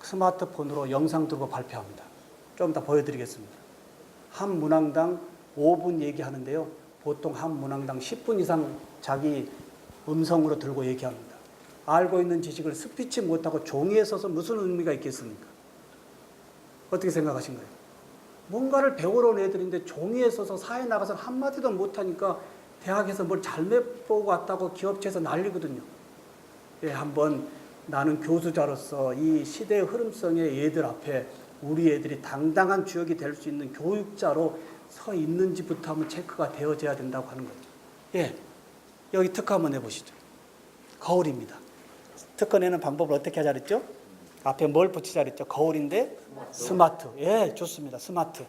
스마트폰으로 영상 들고 발표합니다. 좀 이따 보여드리겠습니다. 한 문항당 5분 얘기하는데요. 보통 한 문항당 10분 이상 자기 음성으로 들고 얘기합니다. 알고 있는 지식을 스피치 못하고 종이에 써서 무슨 의미가 있겠습니까? 어떻게 생각하신가요? 뭔가를 배우러 온 애들인데 종이에 써서 사회 나가서 한마디도 못하니까 대학에서 뭘 잘못 보고 왔다고 기업체에서 난리거든요. 예, 한번 나는 교수자로서 이 시대의 흐름성의 얘들 앞에 우리 애들이 당당한 주역이 될 수 있는 교육자로 서 있는지부터 한번 체크가 되어져야 된다고 하는 거죠. 예, 여기 특허 한번 해보시죠. 거울입니다. 특허 내는 방법을 어떻게 하자 그랬죠? 앞에 뭘 붙이자 그랬죠? 거울인데 스마트. 예, 좋습니다. 스마트.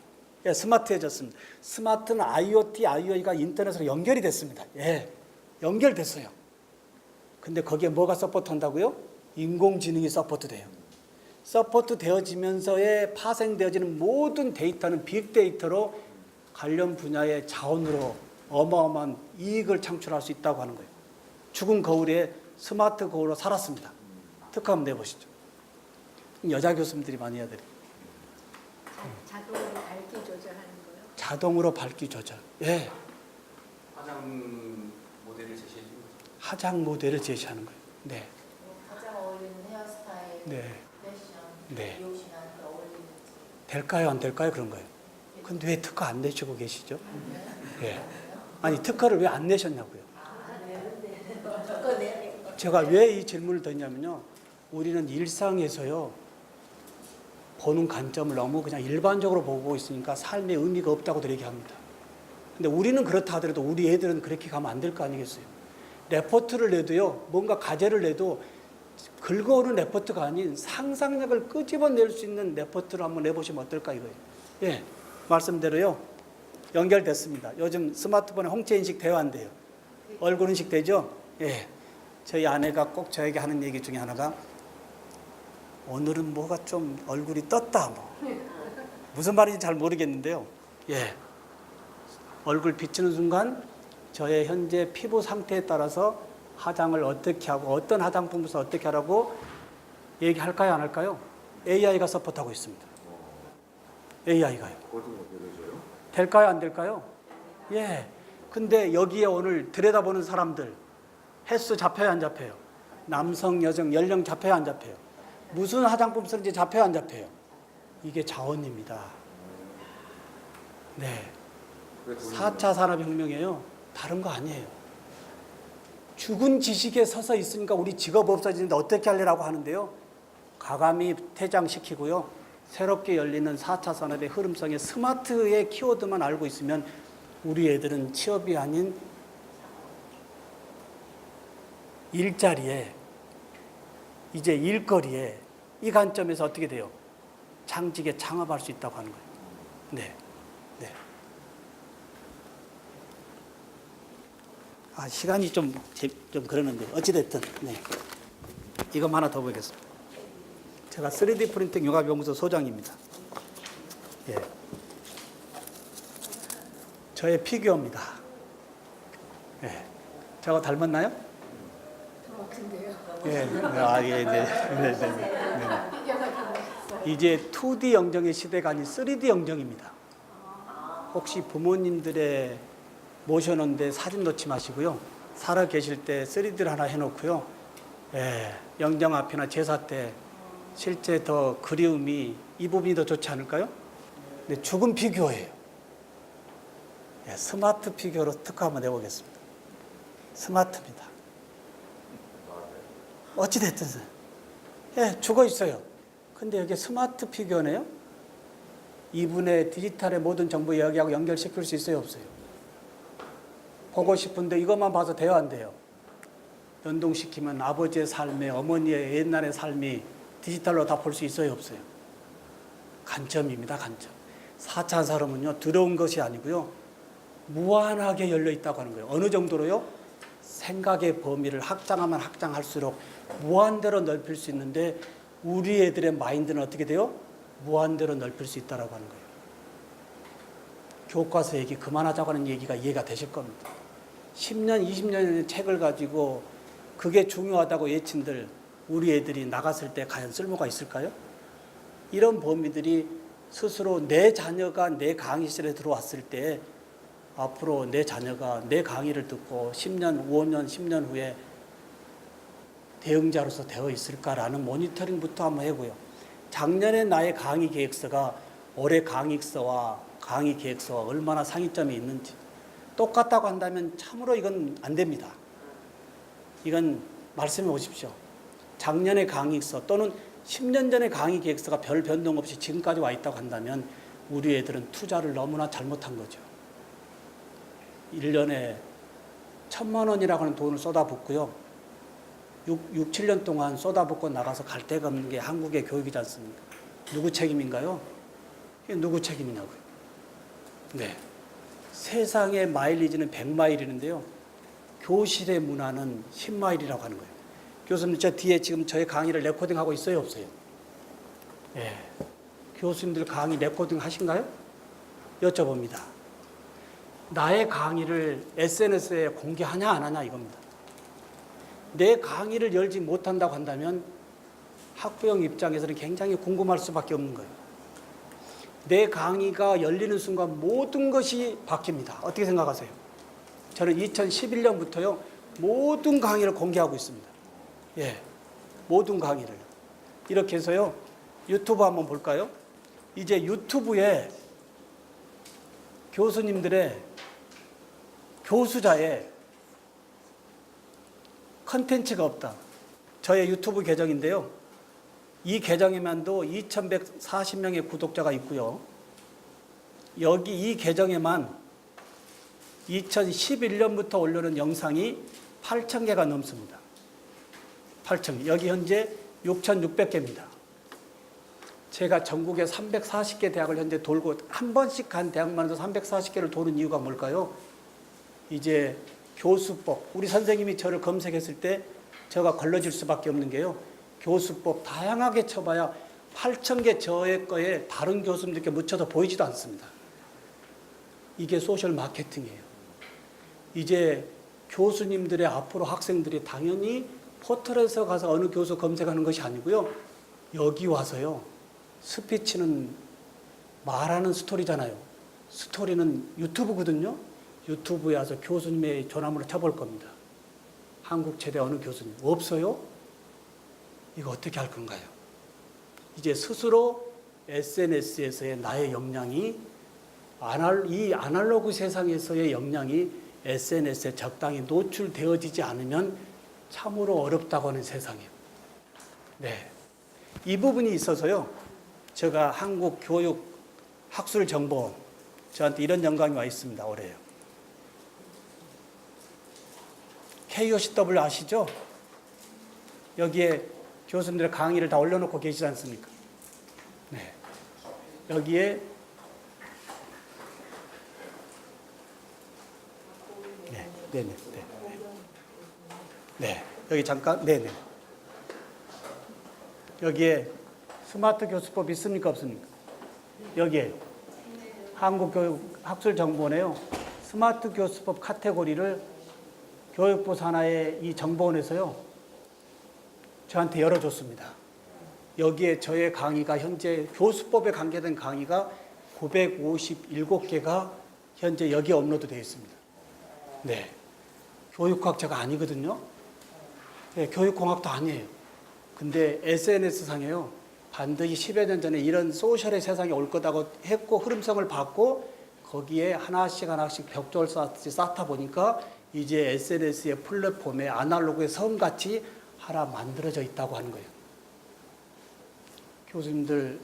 예, 스마트해졌습니다. 스마트는 IoT, IoE가 인터넷으로 연결이 됐습니다. 예, 연결됐어요. 근데 거기에 뭐가 서포트한다고요? 인공지능이 서포트돼요. 서포트 되어지면서의 파생되어지는 모든 데이터는 빅데이터로 관련 분야의 자원으로 어마어마한 이익을 창출할 수 있다고 하는 거예요. 죽은 거울에 스마트 거울로 살았습니다. 특허 한번 내보시죠. 여자 교수님들이 많이 해야 돼요.
자동으로 밝기 조절하는 거요?
자동으로 밝기 조절. 예.
화장 모델을 제시해 주는 거죠.
화장 모델을 제시하는 거예요. 네.
가장 어울리는 헤어스타일,
네.
몇
네.
이웃이나한테 어울리는지.
될까요? 안 될까요? 그런 거예요. 근데 왜 특허 안 내시고 계시죠? 예. 아니, 특허를 왜 안 내셨냐고요.
그거 내야
제가 왜 이 질문을 드냐면요. 우리는 일상에서요. 보는 관점을 너무 그냥 일반적으로 보고 있으니까 삶에 의미가 없다고들 얘기합니다. 근데 우리는 그렇다 하더라도 우리 애들은 그렇게 가면 안 될 거 아니겠어요. 레포트를 내도요. 뭔가 과제를 내도 긁어오는 레포트가 아닌 상상력을 끄집어낼 수 있는 레포트를 한번 내보시면 어떨까 이거예요. 예, 말씀대로요. 연결됐습니다. 요즘 스마트폰에 홍채 인식 대화인데요. 얼굴 인식 되죠? 예. 저희 아내가 꼭 저에게 하는 얘기 중에 하나가 오늘은 뭐가 좀 얼굴이 떴다 뭐. 무슨 말인지 잘 모르겠는데요. 예. 얼굴 비치는 순간 저의 현재 피부 상태에 따라서 화장을 어떻게 하고 어떤 화장품을 써서 어떻게 하라고 얘기할까요? 안 할까요? AI가 서포트하고 있습니다. AI가요. 될까요? 안 될까요? 예. 근데 여기에 오늘 들여다보는 사람들 횟수 잡혀요? 안 잡혀요? 남성, 여성, 연령 잡혀요? 안 잡혀요? 무슨 화장품 쓰는지 잡혀요? 안 잡혀요? 이게 자원입니다. 네. 4차 산업혁명이에요. 다른 거 아니에요. 죽은 지식에 서서 있으니까 우리 직업 없어지는데 어떻게 하려고 하는데요. 과감히 퇴장시키고요. 새롭게 열리는 4차 산업의 흐름성의 스마트의 키워드만 알고 있으면 우리 애들은 취업이 아닌 일자리에 이제 일거리에 이 관점에서 어떻게 돼요? 창직에 창업할 수 있다고 하는 거예요. 네. 네. 아, 시간이 좀 그러는데 어찌됐든 네. 이것 하나 더 보겠습니다. 제가 3D 프린팅 융합연구소 소장입니다. 예. 저의 피규어입니다. 예. 저하고 닮았나요? 예. 아, 예, 네. 이제 2D 영정의 시대가 아닌 3D 영정입니다. 혹시 부모님들의 모셔놓은데 사진 놓지 마시고요. 살아 계실 때 3D를 하나 해놓고요. 예, 영정 앞이나 제사 때 실제 더 그리움이 이 부분이 더 좋지 않을까요? 근데 죽은 피규어예요. 예, 스마트 피규어로 특허 한번 내보겠습니다. 스마트입니다. 어찌됐든 예, 죽어 있어요. 근데 여기 스마트 피규어네요. 이분의 디지털의 모든 정보 이야기하고 연결시킬 수 있어요, 없어요? 보고 싶은데 이것만 봐서 대화 안 돼요. 연동시키면 아버지의 삶에 어머니의 옛날의 삶이 디지털로 다 볼 수 있어요, 없어요? 관점입니다, 관점. 4차 산업은요, 들어온 것이 아니고요, 무한하게 열려 있다고 하는 거예요. 어느 정도로요? 생각의 범위를 확장하면 확장할수록 무한대로 넓힐 수 있는데 우리 애들의 마인드는 어떻게 돼요? 무한대로 넓힐 수 있다고 하는 거예요. 교과서 얘기 그만하자고 하는 얘기가 이해가 되실 겁니다. 10년, 20년의 책을 가지고 그게 중요하다고 외친들 우리 애들이 나갔을 때 과연 쓸모가 있을까요? 이런 범위들이 스스로 내 자녀가 내 강의실에 들어왔을 때 앞으로 내 자녀가 내 강의를 듣고 10년, 5년, 10년 후에 대응자로서 되어 있을까라는 모니터링부터 한번 해고요. 작년에 나의 강의 계획서가 올해 강의서와 강의 계획서와 얼마나 상위점이 있는지 똑같다고 한다면 참으로 이건 안 됩니다. 이건 말씀해 보십시오. 작년의 강의서 또는 10년 전의 강의 계획서가 별 변동 없이 지금까지 와 있다고 한다면 우리 애들은 투자를 너무나 잘못한 거죠. 1년에 1,000만 원이라고 하는 돈을 쏟아붓고요. 6, 7년 동안 쏟아붓고 나가서 갈 데가 없는 게 한국의 교육이지 않습니까? 누구 책임인가요? 이게 누구 책임이냐고요. 네. 세상의 마일리지는 100마일이는데요. 교실의 문화는 10마일이라고 하는 거예요. 교수님, 저 뒤에 지금 저의 강의를 레코딩하고 있어요, 없어요? 예. 교수님들 강의 레코딩 하신가요? 여쭤봅니다. 나의 강의를 SNS에 공개하냐 안 하냐 이겁니다. 내 강의를 열지 못한다고 한다면 학부형 입장에서는 굉장히 궁금할 수밖에 없는 거예요. 내 강의가 열리는 순간 모든 것이 바뀝니다. 어떻게 생각하세요? 저는 2011년부터요 모든 강의를 공개하고 있습니다. 예, 모든 강의를 이렇게 해서요 유튜브 한번 볼까요? 이제 유튜브에 교수님들의 교수자의 컨텐츠가 없다. 저의 유튜브 계정인데요. 이 계정에만도 2140명의 구독자가 있고요. 여기 이 계정에만 2011년부터 올려놓은 영상이 8,000개가 넘습니다. 8,000개. 여기 현재 6,600개입니다. 제가 전국에 340개 대학을 현재 돌고 한 번씩 간 대학만 해도 340개를 도는 이유가 뭘까요? 이제 교수법, 우리 선생님이 저를 검색했을 때 제가 걸러질 수밖에 없는 게요. 교수법 다양하게 쳐봐야 8,000개 저의 거에 다른 교수님들께 묻혀서 보이지도 않습니다. 이게 소셜 마케팅이에요. 이제 교수님들의 앞으로 학생들이 당연히 포털에서 가서 어느 교수 검색하는 것이 아니고요. 여기 와서요. 스피치는 말하는 스토리잖아요. 스토리는 유튜브거든요. 유튜브에 와서 교수님의 전화번호 쳐볼 겁니다. 한국 최대 어느 교수님 없어요? 이거 어떻게 할 건가요? 이제 스스로 SNS에서의 나의 역량이 이 아날로그 세상에서의 역량이 SNS에 적당히 노출되어지지 않으면 참으로 어렵다고 하는 세상이에요. 네. 이 부분이 있어서요. 제가 한국교육학술정보원 저한테 이런 영광이 와 있습니다. 올해요. KOCW 아시죠? 여기에 교수님들의 강의를 다 올려놓고 계시지 않습니까? 네. 여기에 네네. 네. 여기 잠깐, 네네. 여기에 스마트 교수법 있습니까? 없습니까? 여기에 한국교육학술정보원에요. 스마트 교수법 카테고리를 교육부 산하의 이 정보원에서요. 저한테 열어줬습니다. 여기에 저의 강의가 현재 교수법에 관계된 강의가 957개가 현재 여기에 업로드 되어 있습니다. 네. 교육학자가 아니거든요. 네, 교육공학도 아니에요. 근데 SNS상에요. 반드시 10여 년 전에 이런 소셜의 세상이 올 거다고 했고 흐름성을 받고 거기에 하나씩 벽돌 쌓다 보니까 이제 SNS의 플랫폼에 아날로그의 섬같이 하나 만들어져 있다고 하는 거예요. 교수님들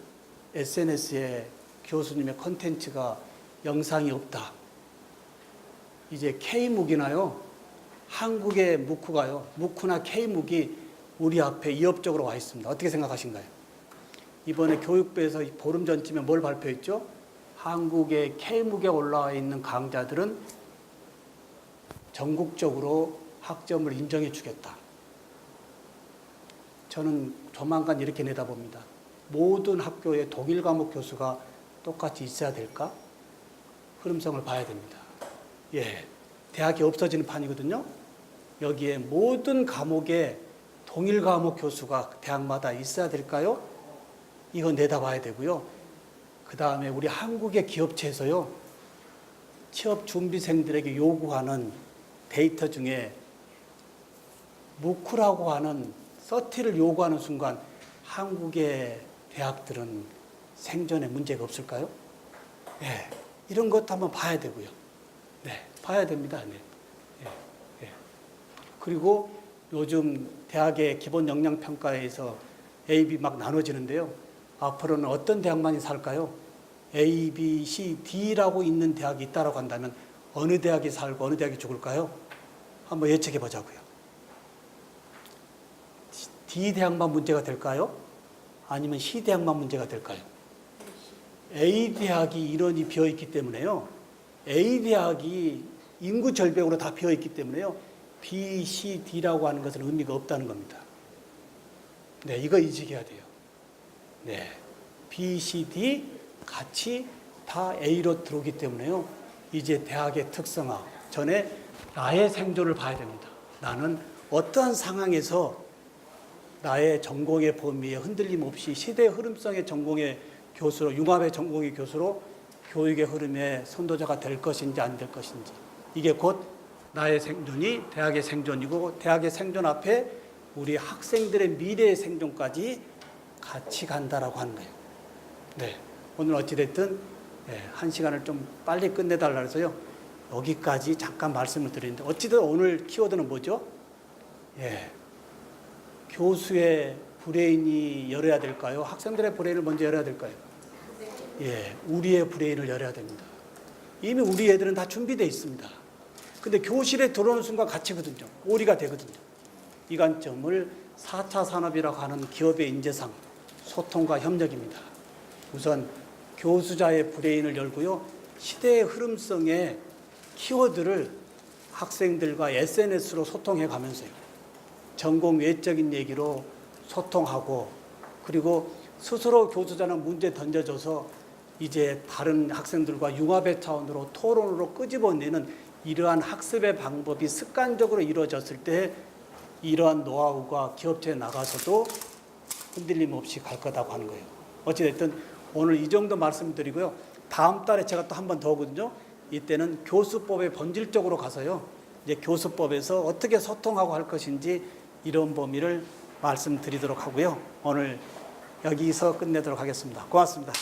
SNS에 교수님의 콘텐츠가 영상이 없다. 이제 K묵이나요. 한국의 무크가요. 무크나 K묵이 우리 앞에 이협적으로 와 있습니다. 어떻게 생각하신가요? 이번에 교육부에서 보름 전쯤에 뭘 발표했죠? 한국의 K묵에 올라와 있는 강좌들은 전국적으로 학점을 인정해 주겠다. 저는 조만간 이렇게 내다봅니다. 모든 학교에 동일 과목 교수가 똑같이 있어야 될까? 흐름성을 봐야 됩니다. 예, 대학이 없어지는 판이거든요. 여기에 모든 과목에 동일 과목 교수가 대학마다 있어야 될까요? 이건 내다봐야 되고요. 그 다음에 우리 한국의 기업체에서요. 취업 준비생들에게 요구하는 데이터 중에 무크라고 하는 서티를 요구하는 순간 한국의 대학들은 생존에 문제가 없을까요? 네, 이런 것도 한번 봐야 되고요. 네, 봐야 됩니다. 네. 네, 네. 그리고 요즘 대학의 기본 역량 평가에서 A, B 막 나눠지는데요. 앞으로는 어떤 대학만이 살까요? A, B, C, D라고 있는 대학이 있다고 한다면 어느 대학이 살고 어느 대학이 죽을까요? 한번 예측해 보자고요. D 대학만 문제가 될까요? 아니면 C 대학만 문제가 될까요? A 대학이 인원이 비어있기 때문에요. A 대학이 인구 절벽으로 다 비어있기 때문에요. B, C, D라고 하는 것은 의미가 없다는 겁니다. 네, 이거 인식해야 돼요. 네, B, C, D 같이 다 A로 들어오기 때문에요. 이제 대학의 특성화 전에 나의 생존을 봐야 됩니다. 나는 어떠한 상황에서 나의 전공의 범위에 흔들림 없이 시대의 흐름성의 전공의 교수로, 융합의 전공의 교수로 교육의 흐름의 선도자가 될 것인지 안 될 것인지, 이게 곧 나의 생존이 대학의 생존이고, 대학의 생존 앞에 우리 학생들의 미래의 생존까지 같이 간다라고 하는 거예요. 네. 오늘 어찌됐든 한 시간을 좀 빨리 끝내달라 해서요. 여기까지 잠깐 말씀을 드리는데 어찌든 오늘 키워드는 뭐죠? 교수의 브레인이 열어야 될까요? 학생들의 브레인을 먼저 열어야 될까요? 우리의 브레인을 열어야 됩니다. 이미 우리 애들은 다 준비되어 있습니다. 근데 교실에 들어오는 순간 갇히거든요. 오리가 되거든요. 이 관점을 4차 산업이라고 하는 기업의 인재상, 소통과 협력입니다. 우선 교수자의 브레인을 열고요. 시대의 흐름성의 키워드를 학생들과 SNS로 소통해 가면서요. 전공 외적인 얘기로 소통하고 그리고 스스로 교수자는 문제 던져줘서 이제 다른 학생들과 융합의 차원으로 토론으로 끄집어내는 이러한 학습의 방법이 습관적으로 이루어졌을 때 이러한 노하우가 기업체에 나가서도 흔들림 없이 갈 거라고 하는 거예요. 어찌됐든 오늘 이 정도 말씀드리고요. 다음 달에 제가 또 한 번 더 오거든요. 이때는 교수법에 본질적으로 가서요. 이제 교수법에서 어떻게 소통하고 할 것인지 이런 범위를 말씀드리도록 하고요. 오늘 여기서 끝내도록 하겠습니다. 고맙습니다.